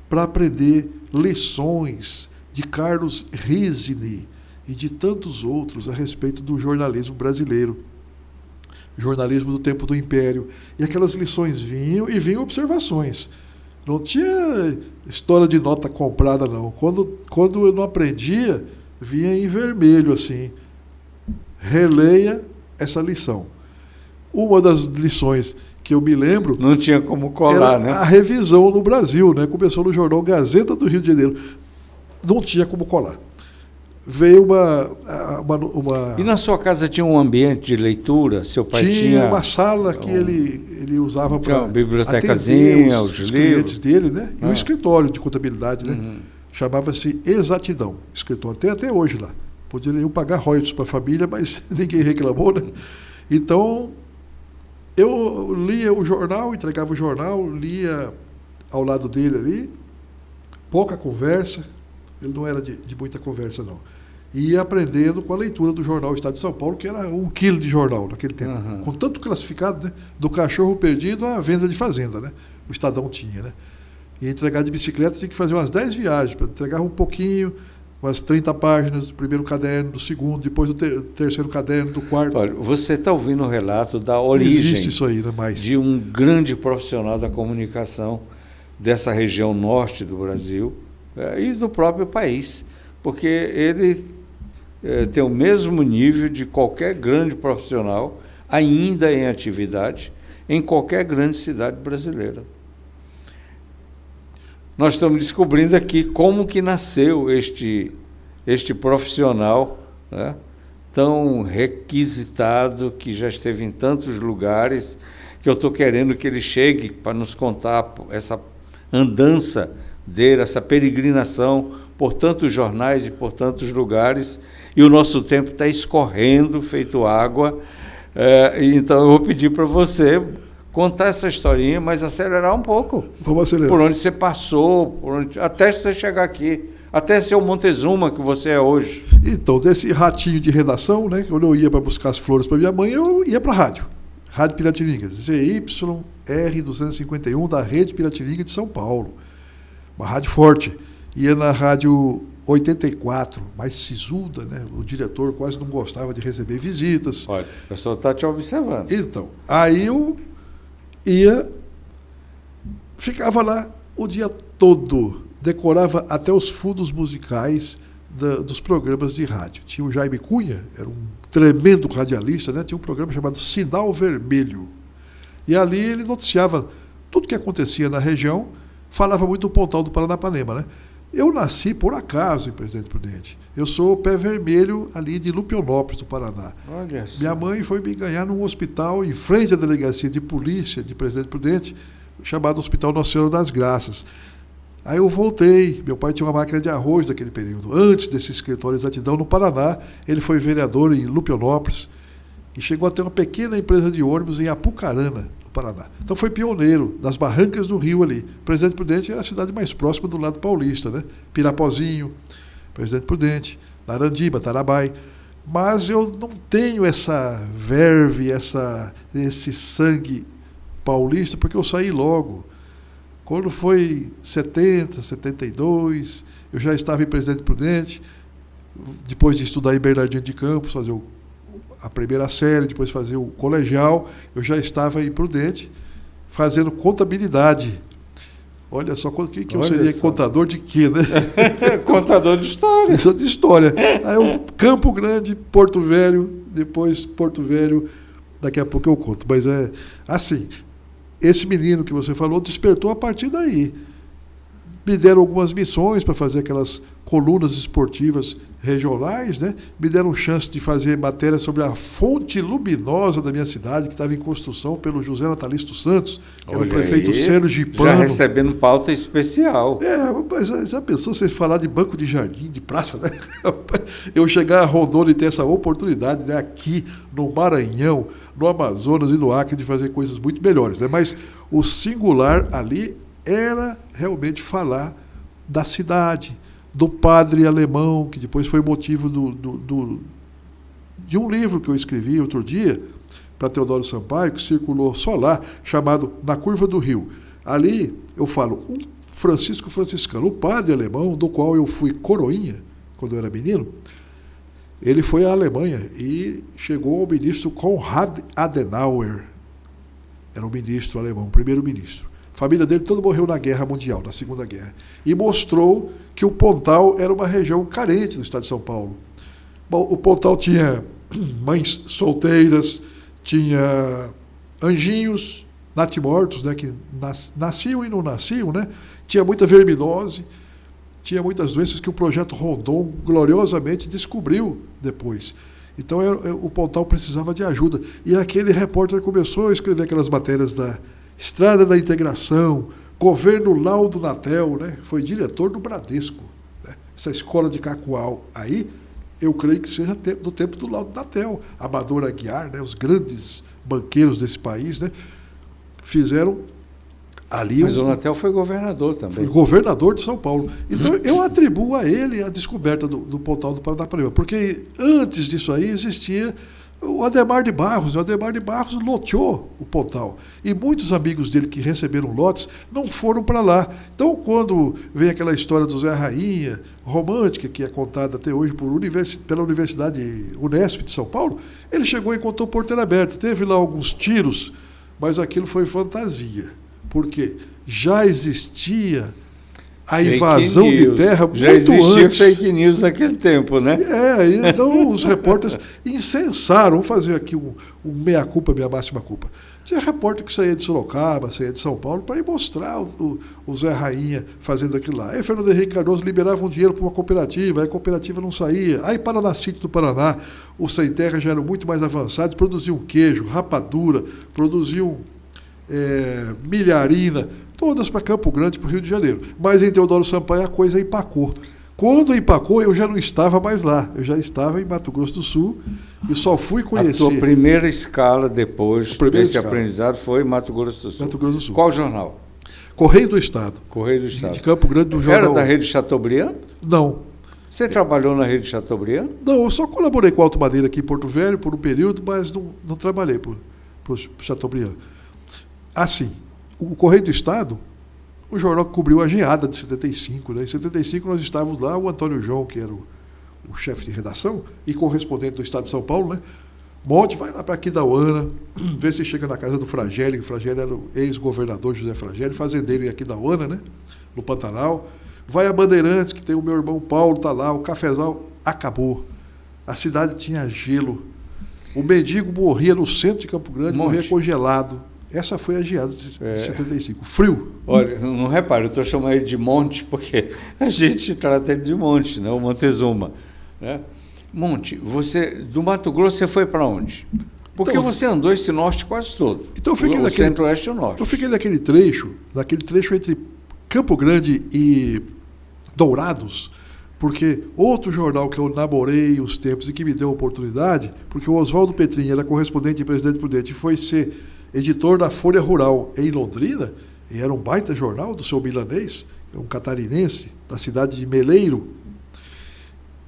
para aprender lições de Carlos Risini e de tantos outros a respeito do jornalismo brasileiro. Jornalismo do tempo do Império. E aquelas lições vinham observações. Não tinha história de nota comprada, não. Quando eu não aprendia, vinha em vermelho, assim. Releia essa lição. Uma das lições que eu me lembro... Não tinha como colar, né? A revisão no Brasil, né? Começou no jornal Gazeta do Rio de Janeiro. Não tinha como colar. Veio uma... E na sua casa tinha um ambiente de leitura? Seu pai tinha uma sala que ele usava para uma bibliotecazinha, os clientes dele, né? E um escritório de contabilidade, né? Chamava-se Exatidão, escritório. Tem até hoje lá. Poderiam pagar royalties para a família, mas ninguém reclamou, né? Então, eu lia o jornal, entregava o jornal, lia ao lado dele ali, pouca conversa, ele não era de muita conversa, não. E ia aprendendo com a leitura do jornal Estado de São Paulo, que era 1 quilo de jornal naquele tempo. Com tanto classificado, né? Do cachorro perdido à venda de fazenda, né? O Estadão tinha, né? E entregar de bicicleta tinha que fazer umas 10 viagens, para entregar um pouquinho, umas 30 páginas do primeiro caderno, do segundo, depois do terceiro caderno, do quarto. Olha, você está ouvindo o relato da origem existe isso aí, né? De um grande profissional da comunicação dessa região norte do Brasil e do próprio país, porque ele tem o mesmo nível de qualquer grande profissional ainda em atividade em qualquer grande cidade brasileira. Nós estamos descobrindo aqui como que nasceu este profissional, né, tão requisitado, que já esteve em tantos lugares, que eu estou querendo que ele chegue para nos contar essa andança dele, essa peregrinação por tantos jornais e por tantos lugares, e o nosso tempo está escorrendo, feito água, então eu vou pedir para você contar essa historinha, mas acelerar um pouco. Vamos acelerar. Por onde você passou, até você chegar aqui, até ser o Montezuma que você é hoje. Então, desse ratinho de redação, né, quando eu ia para buscar as flores para minha mãe, eu ia para a rádio. Rádio Piratininga, ZYR251 da Rede Piratininga de São Paulo. Uma rádio forte. Ia na rádio 84, mais sisuda, né? O diretor quase não gostava de receber visitas. Olha, o pessoal está te observando. Então, aí eu ficava lá o dia todo, decorava até os fundos musicais dos programas de rádio. Tinha o Jaime Cunha, era um tremendo radialista, né? Tinha um programa chamado Sinal Vermelho. E ali ele noticiava tudo que acontecia na região, falava muito do Pontal do Paranapanema, né? Eu nasci por acaso em Presidente Prudente. Eu sou pé vermelho ali de Lupionópolis, do Paraná. Olha só. Minha mãe foi me ganhar num hospital em frente à delegacia de polícia de Presidente Prudente, chamado Hospital Nossa Senhora das Graças. Aí eu voltei. Meu pai tinha uma máquina de arroz naquele período. Antes desse escritório Exatidão, no Paraná, ele foi vereador em Lupionópolis e chegou a ter uma pequena empresa de ônibus em Apucarana, Paraná. Então foi pioneiro das barrancas do Rio ali. Presidente Prudente era a cidade mais próxima do lado paulista, né? Pirapozinho, Presidente Prudente, Narandiba, Tarabai. Mas eu não tenho essa verve, esse sangue paulista, porque eu saí logo. Quando foi 70, 72, eu já estava em Presidente Prudente, depois de estudar em Bernardino de Campos, fazer a primeira série, depois fazer o colegial, eu já estava em Prudente, fazendo contabilidade. Olha só, que eu seria só. Contador de quê, né? Contador de história. Isso de história. Aí o Campo Grande, Porto Velho, depois Porto Velho, daqui a pouco eu conto. Mas é assim, esse menino que você falou despertou a partir daí. Me deram algumas missões para fazer aquelas colunas esportivas regionais, né? Me deram chance de fazer matéria sobre a fonte luminosa da minha cidade, que estava em construção pelo José Natalício Santos, que era o prefeito Sergipano. Já recebendo pauta especial. Mas já pensou vocês falar de banco de jardim, de praça, né? Eu chegar a Rondônia e ter essa oportunidade, né? Aqui no Maranhão, no Amazonas e no Acre, de fazer coisas muito melhores, né? Mas o singular ali era realmente falar da cidade, do padre alemão, que depois foi motivo de um livro que eu escrevi outro dia, para Teodoro Sampaio, que circulou só lá, chamado Na Curva do Rio. Ali eu falo, um Francisco franciscano, o padre alemão, do qual eu fui coroinha, quando eu era menino, ele foi à Alemanha e chegou ao ministro Konrad Adenauer. Era o ministro alemão, o primeiro-ministro. A família dele toda morreu na Guerra Mundial, na Segunda Guerra. E mostrou que o Pontal era uma região carente no estado de São Paulo. Bom, o Pontal tinha mães solteiras, tinha anjinhos, natimortos, né, que nasciam e não nasciam, né? Tinha muita verminose, tinha muitas doenças que o projeto Rondon gloriosamente descobriu depois. Então o Pontal precisava de ajuda. E aquele repórter começou a escrever aquelas matérias da Estrada da Integração, governo Laudo Natel, né? Foi diretor do Bradesco. Né? Essa escola de Cacoal aí, eu creio que seja do tempo do Laudo Natel. Amador Aguiar, né? Os grandes banqueiros desse país, né? Fizeram ali... Mas o Natel foi governador também. Foi governador de São Paulo. Então, eu atribuo a ele a descoberta do Pontal do Paranapanema, porque antes disso aí existia o Adhemar de Barros. O Adhemar de Barros loteou o Pontal. E muitos amigos dele que receberam lotes não foram para lá. Então, quando vem aquela história do Zé Rainha, romântica, que é contada até hoje pela Universidade Unesp de São Paulo, ele chegou e encontrou porteira aberta. Teve lá alguns tiros, mas aquilo foi fantasia. Porque já existia a invasão de terra muito antes. Já existia fake news naquele tempo, né? Então os repórteres incensaram, vou fazer aqui um meia-culpa, minha máxima culpa. Tinha repórter que saía de Sorocaba, saía de São Paulo, para ir mostrar o Zé Rainha fazendo aquilo lá. Aí Fernando Henrique Cardoso liberava um dinheiro para uma cooperativa, aí a cooperativa não saía. Aí Paranacito do Paraná, os sem terra já eram muito mais avançados, produziam queijo, rapadura, produziam milharina, todas para Campo Grande, para o Rio de Janeiro. Mas em Teodoro Sampaio a coisa empacou. Quando empacou, eu já não estava mais lá. Eu já estava em Mato Grosso do Sul e só fui conhecer. A tua primeira escala depois desse aprendizado foi Mato Grosso do Sul. Mato Grosso do Sul. Qual jornal? Correio do Estado. Correio do Estado. De Campo Grande do jornal. Era da rede Chateaubriand? Não. Você trabalhou na rede Chateaubriand? Não, eu só colaborei com a Alto Madeira aqui em Porto Velho por um período, mas não trabalhei para o Chateaubriand. Assim, o Correio do Estado, o jornal que cobriu a geada de 75, né? Em 75 nós estávamos lá, o Antônio João, que era o chefe de redação e correspondente do Estado de São Paulo, né? Monte, vai lá para Aquidauana, vê se chega na casa do Fragelli, o Fragelli era o ex-governador José Fragelli, fazendeiro em Aquidauana, né? No Pantanal. Vai a Bandeirantes, que tem o meu irmão Paulo, está lá, o cafezal acabou. A cidade tinha gelo. O mendigo morria no centro de Campo Grande, morria congelado. Essa foi a geada de 75. Frio. Olha, não repare, eu estou chamando ele de Monte, porque a gente trata ele de Monte, né? O Montezuma. Né? Monte, do Mato Grosso você foi para onde? Porque então, você andou esse norte quase todo. Então eu fiquei o centro-oeste e o norte. Eu fiquei naquele trecho entre Campo Grande e Dourados, porque outro jornal que eu namorei os tempos e que me deu a oportunidade, porque o Oswaldo Petrin era correspondente de Presidente Prudente e foi ser editor da Folha Rural em Londrina, e era um baita jornal do seu milanês, um catarinense, da cidade de Meleiro.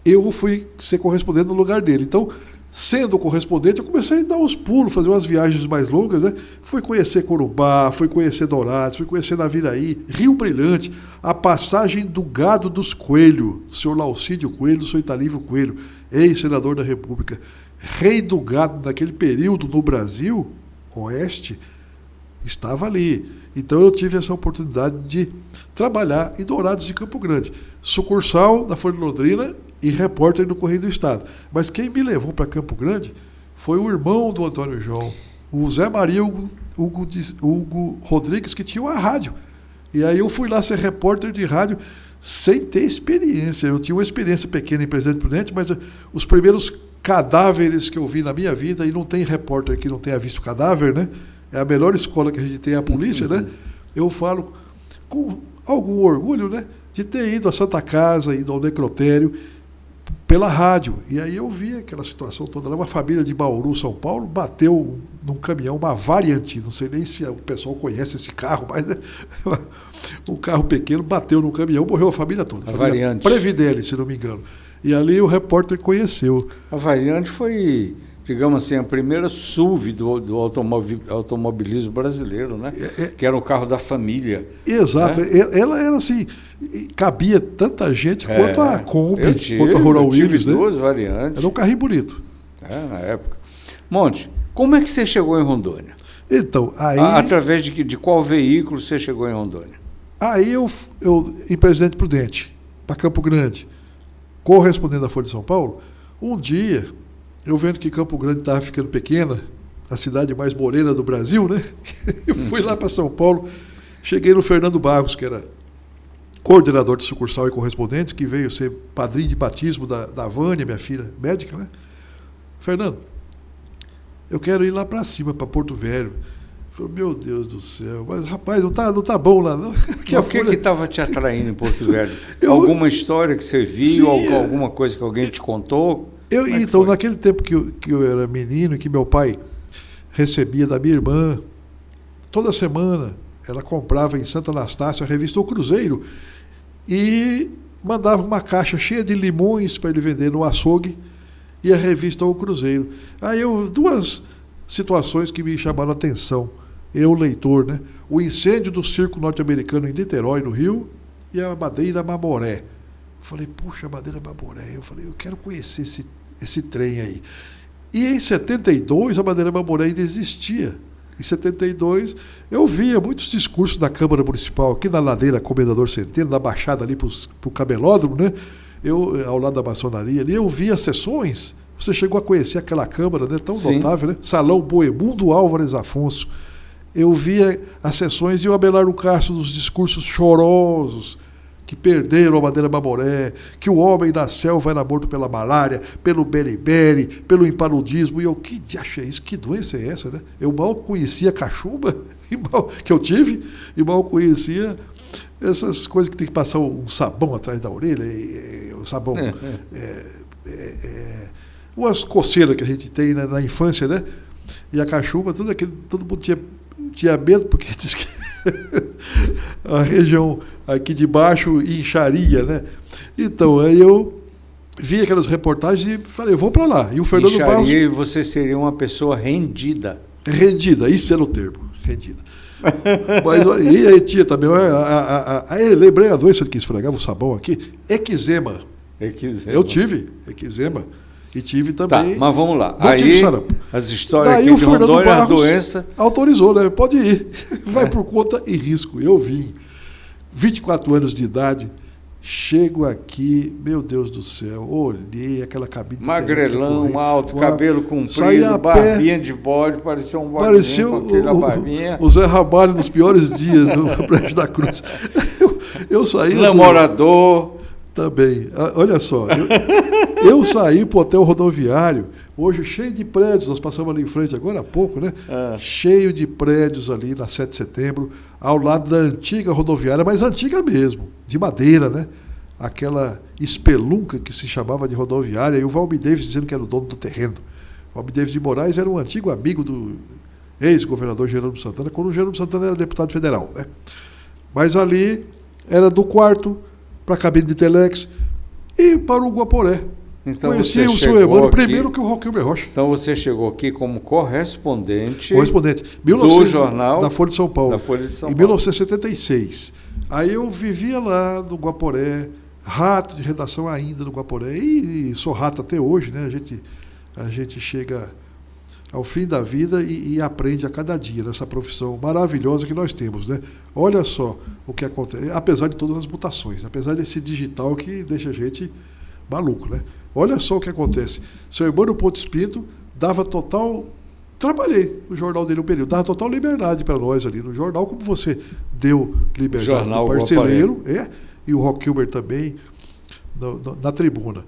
Eu fui ser correspondente no lugar dele. Então, sendo correspondente, eu comecei a dar uns pulos, fazer umas viagens mais longas, né? Fui conhecer Corumbá, fui conhecer Dourados, fui conhecer Naviraí, Rio Brilhante, a passagem do gado dos Coelho, o senhor Laucídio Coelho, o senhor Italívio Coelho, ex-senador da República, rei do gado naquele período no Brasil Oeste, estava ali. Então eu tive essa oportunidade de trabalhar em Dourados de Campo Grande, sucursal da Folha de Londrina e repórter do Correio do Estado. Mas quem me levou para Campo Grande foi o irmão do Antônio João, o Zé Maria Hugo Rodrigues, que tinha uma rádio. E aí eu fui lá ser repórter de rádio sem ter experiência. Eu tinha uma experiência pequena em Presidente Prudente, mas os primeiros cadáveres que eu vi na minha vida, e não tem repórter que não tenha visto cadáver, né? É a melhor escola que a gente tem, a polícia, né? Eu falo com algum orgulho, né? De ter ido à Santa Casa, ido ao necrotério, pela rádio. E aí eu vi aquela situação toda lá. Uma família de Bauru, São Paulo, bateu num caminhão, uma Variante. Não sei nem se o pessoal conhece esse carro, mas né? Um carro pequeno bateu no caminhão, morreu a família toda. A Variante. Previdelli, se não me engano. E ali o repórter conheceu. A Variante foi, digamos assim, a primeira SUV do automobilismo brasileiro, né? Que era o carro da família. Exato. Né? Ela era assim, cabia tanta gente quanto a Kombi, quanto a Rural Willis, né? Duas Variantes. Era um carrinho bonito. Na época. Monte, como é que você chegou em Rondônia? Então, aí... Através de qual veículo você chegou em Rondônia? Aí eu em Presidente Prudente, para Campo Grande, correspondendo à Folha de São Paulo, um dia, eu vendo que Campo Grande estava ficando pequena, a cidade mais morena do Brasil, né? Eu fui lá para São Paulo, cheguei no Fernando Barros, que era coordenador de sucursal e correspondentes, que veio ser padrinho de batismo da Vânia, minha filha médica, né? Fernando, eu quero ir lá para cima, para Porto Velho. Falei, meu Deus do céu, mas rapaz, não tá bom lá, não. O que estava te atraindo em Porto Velho? Alguma história que você viu, alguma coisa que alguém te contou? Então, naquele tempo que eu era menino, que meu pai recebia da minha irmã, toda semana ela comprava em Santa Anastácia a revista O Cruzeiro e mandava uma caixa cheia de limões para ele vender no açougue e a revista O Cruzeiro. Aí duas situações que me chamaram a atenção, eu leitor, né? O incêndio do circo norte-americano em Niterói, no Rio, e a Madeira Mamoré. Eu falei, puxa, a Madeira Mamoré, eu quero conhecer esse trem aí. E em 72 a Madeira Mamoré ainda existia. Em 72 eu via muitos discursos da Câmara Municipal, aqui na ladeira Comendador Centeno, na baixada ali para o Cabelódromo, né? Ao lado da maçonaria ali, eu via sessões. Você chegou a conhecer aquela Câmara, né? Tão notável, né? Salão Boemundo Álvares Afonso. Eu via as sessões e o Abelardo Castro dos discursos chorosos, que perderam a Madeira Mamoré, que o homem na selva era morto pela malária, pelo beriberi, pelo impaludismo. E eu, que diacho é isso? Que doença é essa, né? Eu mal conhecia cachumba, que eu tive, e mal conhecia essas coisas que tem que passar um sabão atrás da orelha, o sabão... umas coceiras que a gente tem, né, na infância, né? E a cachumba, todo mundo tinha medo, porque diz que a região aqui de baixo incharia, né? Então, aí eu vi aquelas reportagens e falei, eu vou para lá. E o Fernando Barros... E você seria uma pessoa rendida. Rendida, isso era o termo, rendida. Mas olha, e aí tinha também, lembrei a doença que esfregava o sabão aqui, eczema. Eu tive eczema. E tive também... Tá, mas vamos lá. Aí, as histórias daí aqui o de Fernando Rondônia, Barros a doença... autorizou, né? Pode ir. Vai por conta e risco. Eu vim, 24 anos de idade, chego aqui, meu Deus do céu, olhei aquela cabine... Magrelão, alto, cabelo comprido, barbinha de bode, parecia um bode com aquela barbinha. O Zé Ramalho nos piores dias do Brejo da Cruz. Eu saí... Namorador... Também. Olha só, eu saí para o hotel rodoviário, hoje cheio de prédios, nós passamos ali em frente agora há pouco, né? Cheio de prédios ali na 7 de setembro, ao lado da antiga rodoviária, mas antiga mesmo, de madeira, né? Aquela espelunca que se chamava de rodoviária, e o Valmir Davis dizendo que era o dono do terreno. O Valmir Davis de Moraes era um antigo amigo do ex-governador Jerônimo Santana, quando o Jerônimo Santana era deputado federal, né? Mas ali era do quarto para a cabine de telex e para o Guaporé. Então conheci o seu Emmanuel primeiro que o Roquilber Rocha. Então você chegou aqui como correspondente do jornal da Folha de São Paulo, em 1976. Aí eu vivia lá no Guaporé, rato de redação ainda no Guaporé, e sou rato até hoje, né? A gente chega ao fim da vida e aprende a cada dia nessa profissão maravilhosa que nós temos, né? Olha só o que acontece, apesar de todas as mutações, apesar desse digital que deixa a gente maluco, né? Olha só o que acontece. Seu Emmanuel Pontes Pinto dava total... Trabalhei no jornal dele um período, dava total liberdade para nós ali no jornal, como você deu liberdade no Parceleiro, e o Roquilber também na tribuna.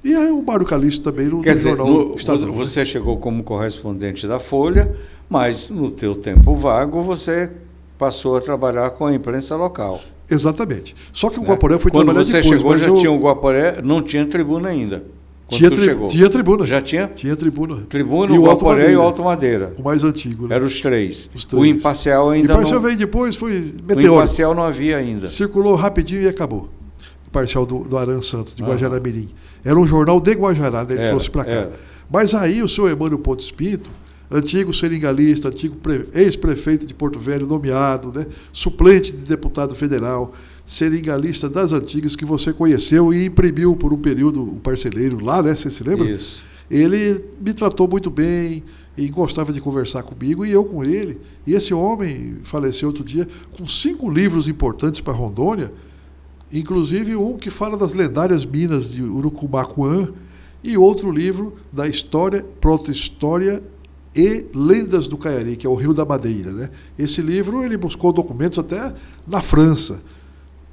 E aí o Mário Calixto também no jornal estadual. Você chegou como correspondente da Folha, mas no teu tempo vago você passou a trabalhar com a imprensa local. Exatamente. Só que o Guaporé foi Quando trabalhar você depois. chegou, já tinha o Guaporé, não tinha tribuna ainda. Tinha tribuna. Já tinha? Tinha tribuna. Tribuna, o Guaporé e o Alto Madeira. O mais antigo. Né? Eram os três. Os três. O Imparcial ainda não... O Imparcial veio depois, foi meteórico. O Imparcial não havia ainda. Circulou rapidinho e acabou. O Imparcial do Aran Santos, de Guajará-Mirim. Era um jornal de Guajará, né? Ele trouxe para cá. Mas aí o senhor Emânio Pontes Pinto, antigo seringalista, antigo ex-prefeito de Porto Velho, nomeado, né? Suplente de deputado federal, seringalista das antigas, que você conheceu e imprimiu por um período o Parceleiro lá, né? Você se lembra? Isso. Ele me tratou muito bem e gostava de conversar comigo, e eu com ele. E esse homem faleceu outro dia com 5 livros importantes para Rondônia, inclusive um que fala das lendárias minas de Urucubacuã, e outro livro da história, proto-história e lendas do Caiari, que é o Rio da Madeira. Né? Esse livro ele buscou documentos até na França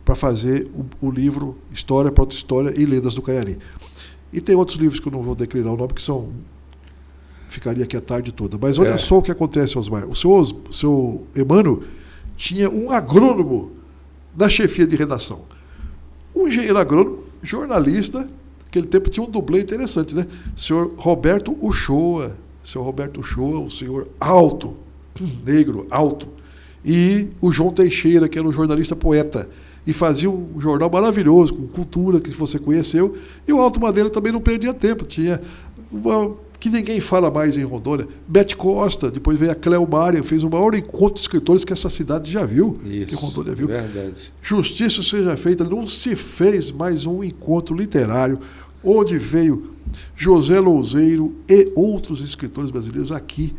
para fazer o livro História, Proto-História e Lendas do Caiari. E tem outros livros que eu não vou declinar o nome, que são... Ficaria aqui a tarde toda. Mas olha só o que acontece, Osmar. O seu Emânio tinha um agrônomo na chefia de redação. Um engenheiro agrônomo, jornalista, naquele tempo tinha um dublê interessante, né? O senhor Roberto Uchoa. Seu Roberto Uchoa, o senhor alto, negro, alto. E o João Teixeira, que era um jornalista poeta. E fazia um jornal maravilhoso, com cultura, que você conheceu. E o Alto Madeira também não perdia tempo. Tinha uma que ninguém fala mais em Rondônia. Bete Costa, depois veio a Cleomária, fez o maior encontro de escritores que essa cidade já viu. Isso, que Rondônia viu. Verdade. Justiça seja feita, não se fez mais um encontro literário, onde veio José Louzeiro e outros escritores brasileiros aqui.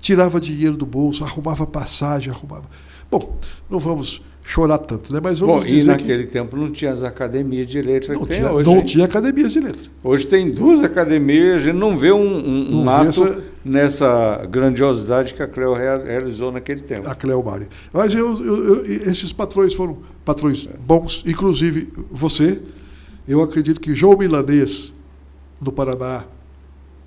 Tirava dinheiro do bolso, arrumava passagem, arrumava... Bom, não vamos chorar tanto, né? Mas vamos dizer e naquele tempo não tinha as academias de letras que tem hoje. Não tinha academias de letras. Hoje tem 2 academias, a gente não vê um ato nessa grandiosidade que a Cleo realizou naquele tempo. A Cleo Mário. Mas esses patrões foram patrões bons, inclusive você. Eu acredito que João Milanês, no Paraná,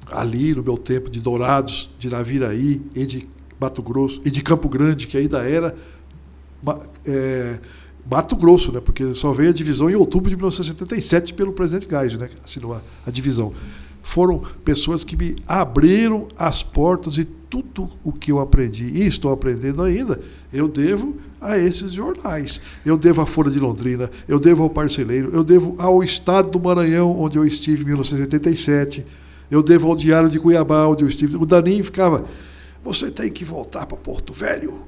ali no meu tempo de Dourados, de Naviraí e de Mato Grosso, e de Campo Grande, que ainda era Mato Grosso, né? Porque só veio a divisão em outubro de 1977 pelo presidente Geisel, né? Que assinou a divisão. Foram pessoas que me abriram as portas, e tudo o que eu aprendi e estou aprendendo ainda, eu devo a esses jornais. Eu devo à Folha de Londrina, eu devo ao Parceleiro, eu devo ao Estado do Maranhão, onde eu estive em 1987, eu devo ao Diário de Cuiabá, onde eu estive. O Daninho ficava: você tem que voltar para Porto Velho.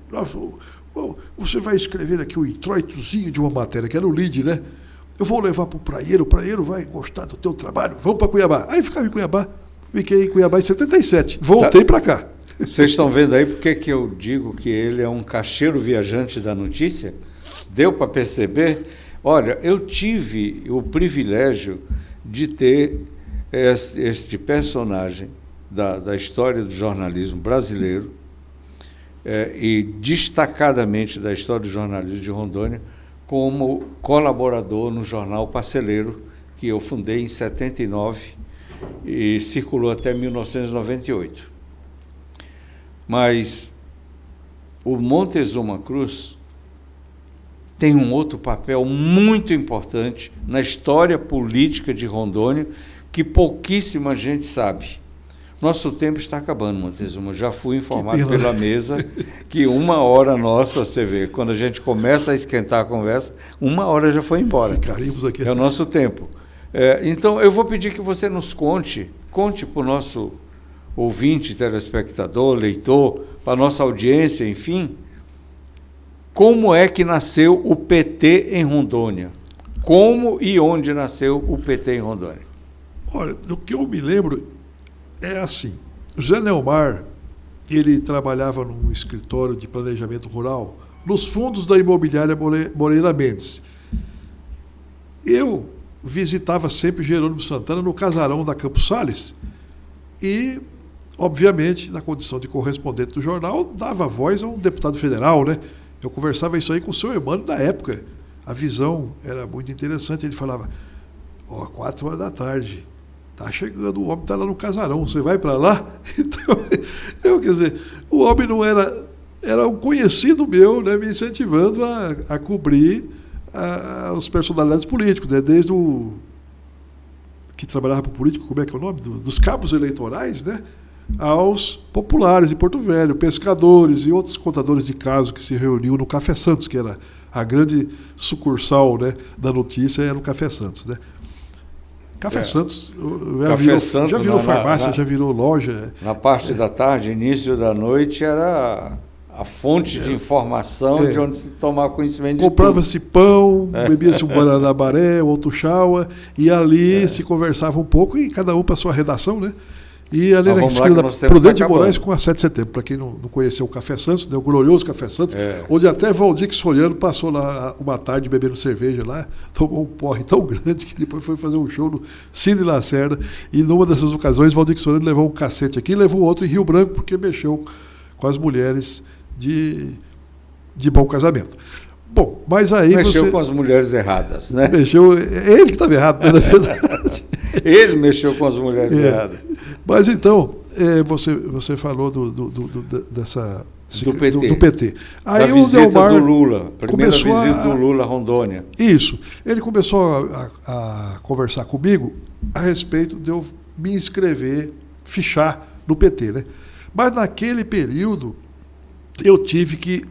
Você vai escrever aqui o introitozinho de uma matéria, que era o lead, né? Eu vou levar para o Praieiro vai gostar do teu trabalho, vamos para Cuiabá. Aí ficava em Cuiabá, fiquei em Cuiabá em 77, voltei para cá. Vocês estão vendo aí porque que eu digo que ele é um caixeiro viajante da notícia? Deu para perceber? Olha, eu tive o privilégio de ter este personagem da história do jornalismo brasileiro, e destacadamente da história do jornalismo de Rondônia, como colaborador no jornal Parceleiro, que eu fundei em 79 e circulou até 1998. Mas o Montezuma Cruz tem um outro papel muito importante na história política de Rondônia, que pouquíssima gente sabe. Nosso tempo está acabando, Montezuma. Já fui informado pela mesa que 1 hora nossa, você vê, quando a gente começa a esquentar a conversa, 1 hora já foi embora. Ficaríamos aqui. É o nosso tempo. Então, eu vou pedir que você nos conte para o nosso ouvinte, telespectador, leitor, para a nossa audiência, enfim, como é que nasceu o PT em Rondônia? Como e onde nasceu o PT em Rondônia? Olha, do que eu me lembro, é assim. O Zé Neomar, ele trabalhava num escritório de planejamento rural, nos fundos da imobiliária Moreira Mendes. Eu visitava sempre Jerônimo Santana no casarão da Campos Sales e, obviamente, na condição de correspondente do jornal, dava voz a um deputado federal, né? Eu conversava isso aí com o seu Emânio na época. A visão era muito interessante. Ele falava: 4 horas da tarde, tá chegando, o homem está lá no casarão, você vai para lá? Então, quer dizer, o homem não era era um conhecido meu, né, me incentivando a cobrir os personalidades políticos, né, desde o que trabalhava para o político, como é que é o nome? Dos cabos eleitorais, né, aos populares de Porto Velho, pescadores e outros contadores de casos que se reuniam no Café Santos, que era a grande sucursal, né, da notícia, era o Café Santos, né? Café Santos, já virou farmácia, já virou loja. Na parte da tarde, início da noite, era a fonte de informação de onde se tomava conhecimento de comprava-se pão, bebia-se um Guaranabaré, outro Chaua, e ali se conversava um pouco, e cada um para a sua redação, né? E ali na esquina da Prudente de Moraes com a 7 de setembro. Para quem não conheceu o Café Santos, né, o glorioso Café Santos, onde até Valdir Soriano passou lá uma tarde bebendo cerveja lá, tomou um porre tão grande que depois foi fazer um show no Cine Lacerda. E numa dessas ocasiões, Valdir Soriano levou um cacete aqui e levou outro em Rio Branco, porque mexeu com as mulheres de bom casamento. Bom, mas aí mexeu com as mulheres erradas, né? Mexeu, ele que estava errado, né, na verdade. Ele mexeu com as mulheres erradas. Mas então, você falou do PT. Aí da o Delmar do Lula, primeira visita do Lula a Rondônia. Isso. Ele começou a conversar comigo a respeito de eu me inscrever, fichar no PT, né? Mas naquele período eu tive que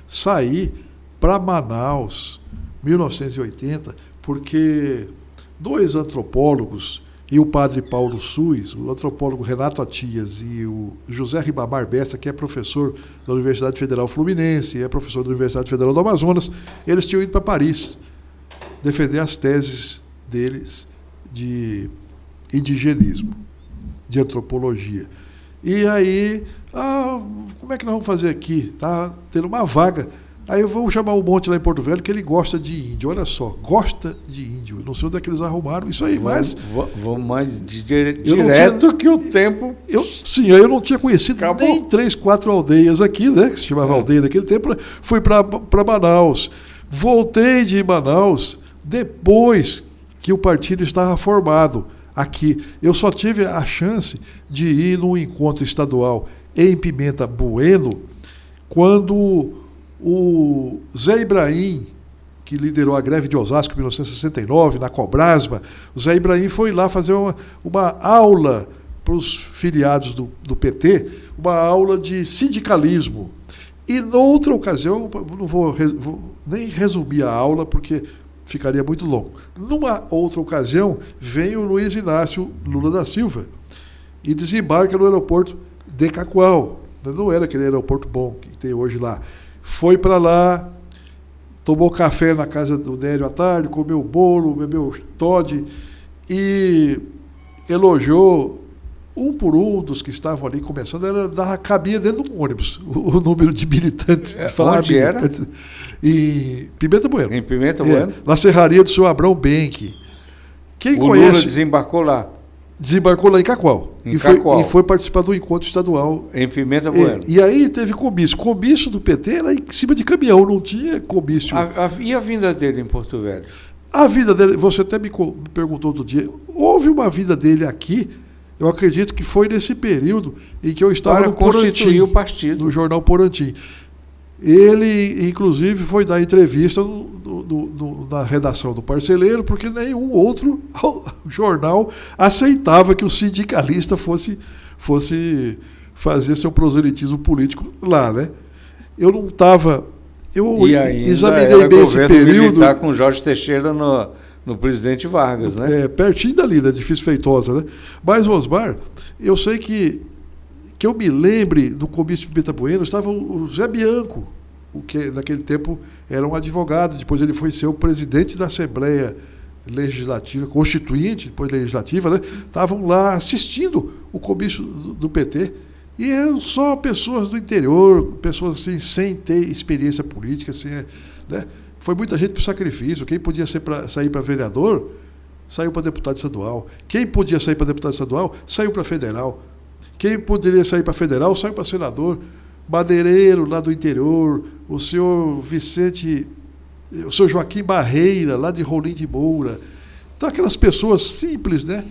sair para Manaus, 1980, porque 2 antropólogos e o padre Paulo Suis, o antropólogo Renato Atias e o José Ribamar Bessa, que é professor da Universidade Federal Fluminense, é professor da Universidade Federal do Amazonas, eles tinham ido para Paris defender as teses deles de indigenismo, de antropologia. E aí, como é que nós vamos fazer aqui? Está tendo uma vaga. Aí eu vou chamar o Monte lá em Porto Velho, que ele gosta de índio. Olha só, gosta de índio. Não sei onde é que eles arrumaram isso aí, mas... Vamos mais direto que o tempo... Eu não tinha conhecido nem 3, 4 aldeias aqui, né? Que se chamava aldeia naquele tempo. Fui para Manaus. Voltei de Manaus depois que o partido estava formado aqui. Eu só tive a chance de ir num encontro estadual em Pimenta Bueno, quando o Zé Ibrahim, que liderou a greve de Osasco em 1969, na Cobrasma, o Zé Ibrahim foi lá fazer uma aula para os filiados do PT, uma aula de sindicalismo. E, noutra ocasião, não vou nem resumir a aula, porque ficaria muito longo. Numa outra ocasião, vem o Luiz Inácio Lula da Silva e desembarca no aeroporto de Cacoal. Não era aquele aeroporto bom que tem hoje lá. Foi para lá, tomou café na casa do Nério à tarde, comeu bolo, bebeu Toddy e elogiou um por um dos que estavam ali começando. Cabia dentro de um ônibus o número de militantes. Onde militantes, era? Em Pimenta Bueno. Em Pimenta Bueno? Na serraria do seu Abrão Benck. Quem conhece... Lula desembarcou lá. Desembarcou lá em Cacoal. E foi participar do encontro estadual. Em Pimenta Bueno. E aí teve comício. Comício do PT era em cima de caminhão, não tinha comício. E a vinda dele em Porto Velho? A vida dele, você até me perguntou outro dia, houve uma vida dele aqui, eu acredito que foi nesse período em que eu estava no Porantim, o partido. No jornal Porantim. Ele, inclusive, foi dar entrevista na redação do Parceleiro, porque nenhum outro jornal aceitava que o sindicalista fosse fazer seu proselitismo político lá, né? Eu não estava... Eu examinei bem esse período... Militar com Jorge Teixeira no presidente Vargas, né? Pertinho dali, né? Edifício Feitosa, né? Mas, Osmar, eu sei que eu me lembre do comício de Pimenta Bueno, estava o Zé Bianco, o que naquele tempo era um advogado, depois ele foi ser o presidente da Assembleia Legislativa, Constituinte, depois Legislativa, né? Estavam lá assistindo o comício do PT, e eram só pessoas do interior, pessoas assim, sem ter experiência política, né? Foi muita gente para o sacrifício. Quem podia sair para vereador, saiu para deputado estadual. Quem podia sair para deputado estadual, saiu para federal. Quem poderia sair para federal, saiu para senador. Madeireiro, lá do interior, o senhor Joaquim Barreira, lá de Rolim de Moura. Então, aquelas pessoas simples, né,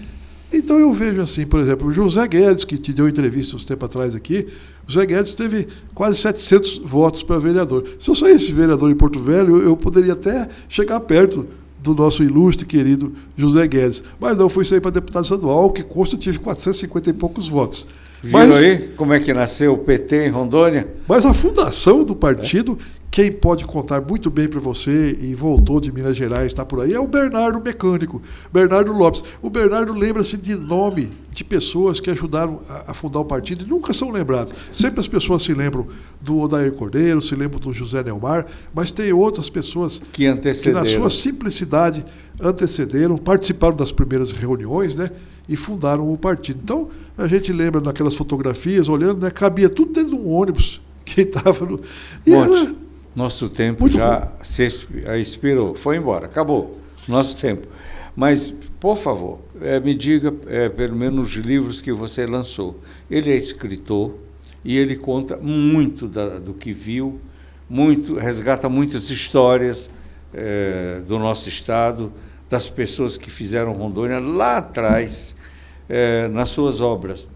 Então eu vejo assim, por exemplo, o José Guedes, que te deu entrevista uns tempos atrás aqui, o José Guedes teve quase 700 votos para vereador. Se eu saísse vereador em Porto Velho, eu poderia até chegar perto do nosso ilustre, querido José Guedes. Mas não, fui sair para deputado estadual, que consta eu tive 450 e poucos votos. Viram aí como é que nasceu o PT em Rondônia? Mas a fundação do partido, quem pode contar muito bem para você, e voltou de Minas Gerais, está por aí, é o Bernardo Mecânico, Bernardo Lopes. O Bernardo lembra-se de nome de pessoas que ajudaram a fundar o partido e nunca são lembrados. Sempre as pessoas se lembram do Odair Cordeiro, se lembram do José Neumar, mas tem outras pessoas que antecederam, que na sua simplicidade antecederam, participaram das primeiras reuniões, né? E fundaram o partido. Então, a gente lembra naquelas fotografias, olhando, né, cabia tudo dentro de um ônibus que estava no... Nosso tempo já se expirou, foi embora, acabou nosso tempo. Mas, por favor, me diga pelo menos os livros que você lançou. Ele é escritor e ele conta muito do que viu, resgata muitas histórias do nosso estado, das pessoas que fizeram Rondônia lá atrás, nas suas obras.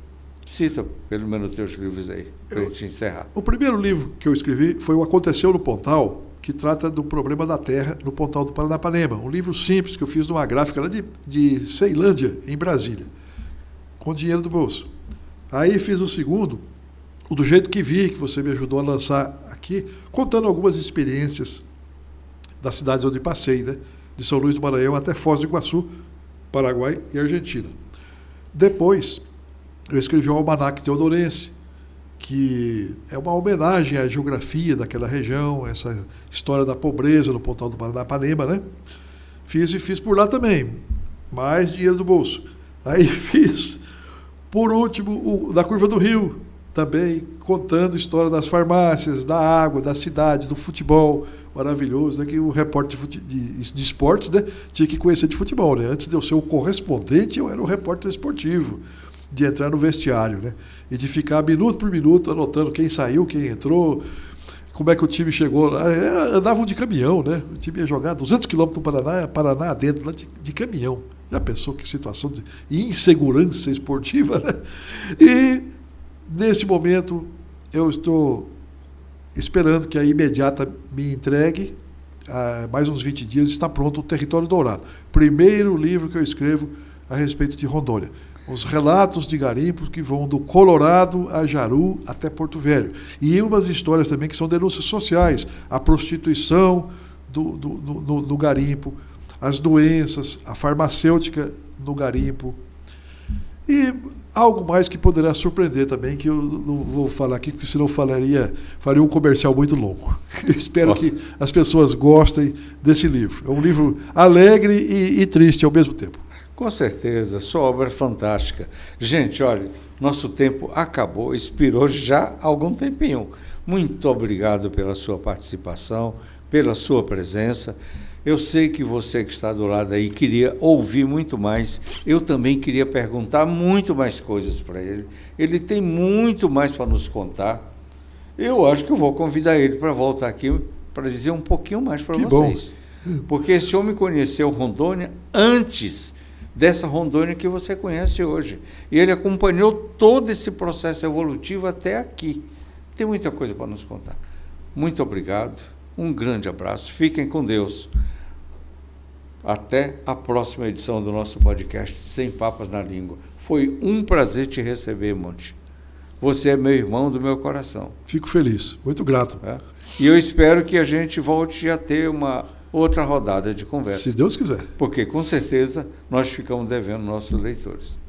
Cita pelo menos os teus livros aí, para a gente encerrar. O primeiro livro que eu escrevi foi o Aconteceu no Pontal, que trata do problema da terra no Pontal do Paranapanema. Um livro simples que eu fiz numa gráfica lá de Ceilândia, em Brasília, com dinheiro do bolso. Aí fiz o segundo, o Do Jeito que Vi, que você me ajudou a lançar aqui, contando algumas experiências das cidades onde passei, né? De São Luís do Maranhão até Foz do Iguaçu, Paraguai e Argentina. Depois, eu escrevi um almanaque teodorense, que é uma homenagem à geografia daquela região, essa história da pobreza no Pontal do Paranapanema, né? Fiz por lá também, mais dinheiro do bolso. Aí fiz, por último, o da Curva do Rio, também contando a história das farmácias, da água, da cidade, do futebol maravilhoso, né? Que o repórter de esportes, né, tinha que conhecer de futebol, né? Antes de eu ser o correspondente, eu era o repórter esportivo, de entrar no vestiário, né? E de ficar minuto por minuto anotando quem saiu, quem entrou, como é que o time chegou lá. Andavam de caminhão, né? O time ia jogar 200 quilômetros do Paraná dentro, lá de caminhão. Já pensou que situação de insegurança esportiva, né? E, nesse momento, eu estou esperando que a Imediata me entregue, mais uns 20 dias, está pronto o Território Dourado. Primeiro livro que eu escrevo a respeito de Rondônia. Os relatos de garimpos que vão do Colorado a Jaru até Porto Velho. E umas histórias também que são denúncias sociais. A prostituição do garimpo, as doenças, a farmacêutica no garimpo. E algo mais que poderá surpreender também, que eu não vou falar aqui, porque senão faria um comercial muito longo. Espero que as pessoas gostem desse livro. É um livro alegre e triste ao mesmo tempo. Com certeza, sua obra é fantástica. Gente, olha, nosso tempo acabou, expirou já há algum tempinho. Muito obrigado pela sua participação, pela sua presença. Eu sei que você que está do lado aí queria ouvir muito mais. Eu também queria perguntar muito mais coisas para ele. Ele tem muito mais para nos contar. Eu acho que eu vou convidar ele para voltar aqui para dizer um pouquinho mais para vocês. Bom. Porque esse homem conheceu Rondônia antes dessa Rondônia que você conhece hoje. E ele acompanhou todo esse processo evolutivo até aqui. Tem muita coisa para nos contar. Muito obrigado, um grande abraço, fiquem com Deus. Até a próxima edição do nosso podcast Sem Papas na Língua. Foi um prazer te receber, Monte. Você é meu irmão do meu coração. Fico feliz, muito grato. E eu espero que a gente volte a ter uma outra rodada de conversa. Se Deus quiser. Porque, com certeza, nós ficamos devendo nossos leitores.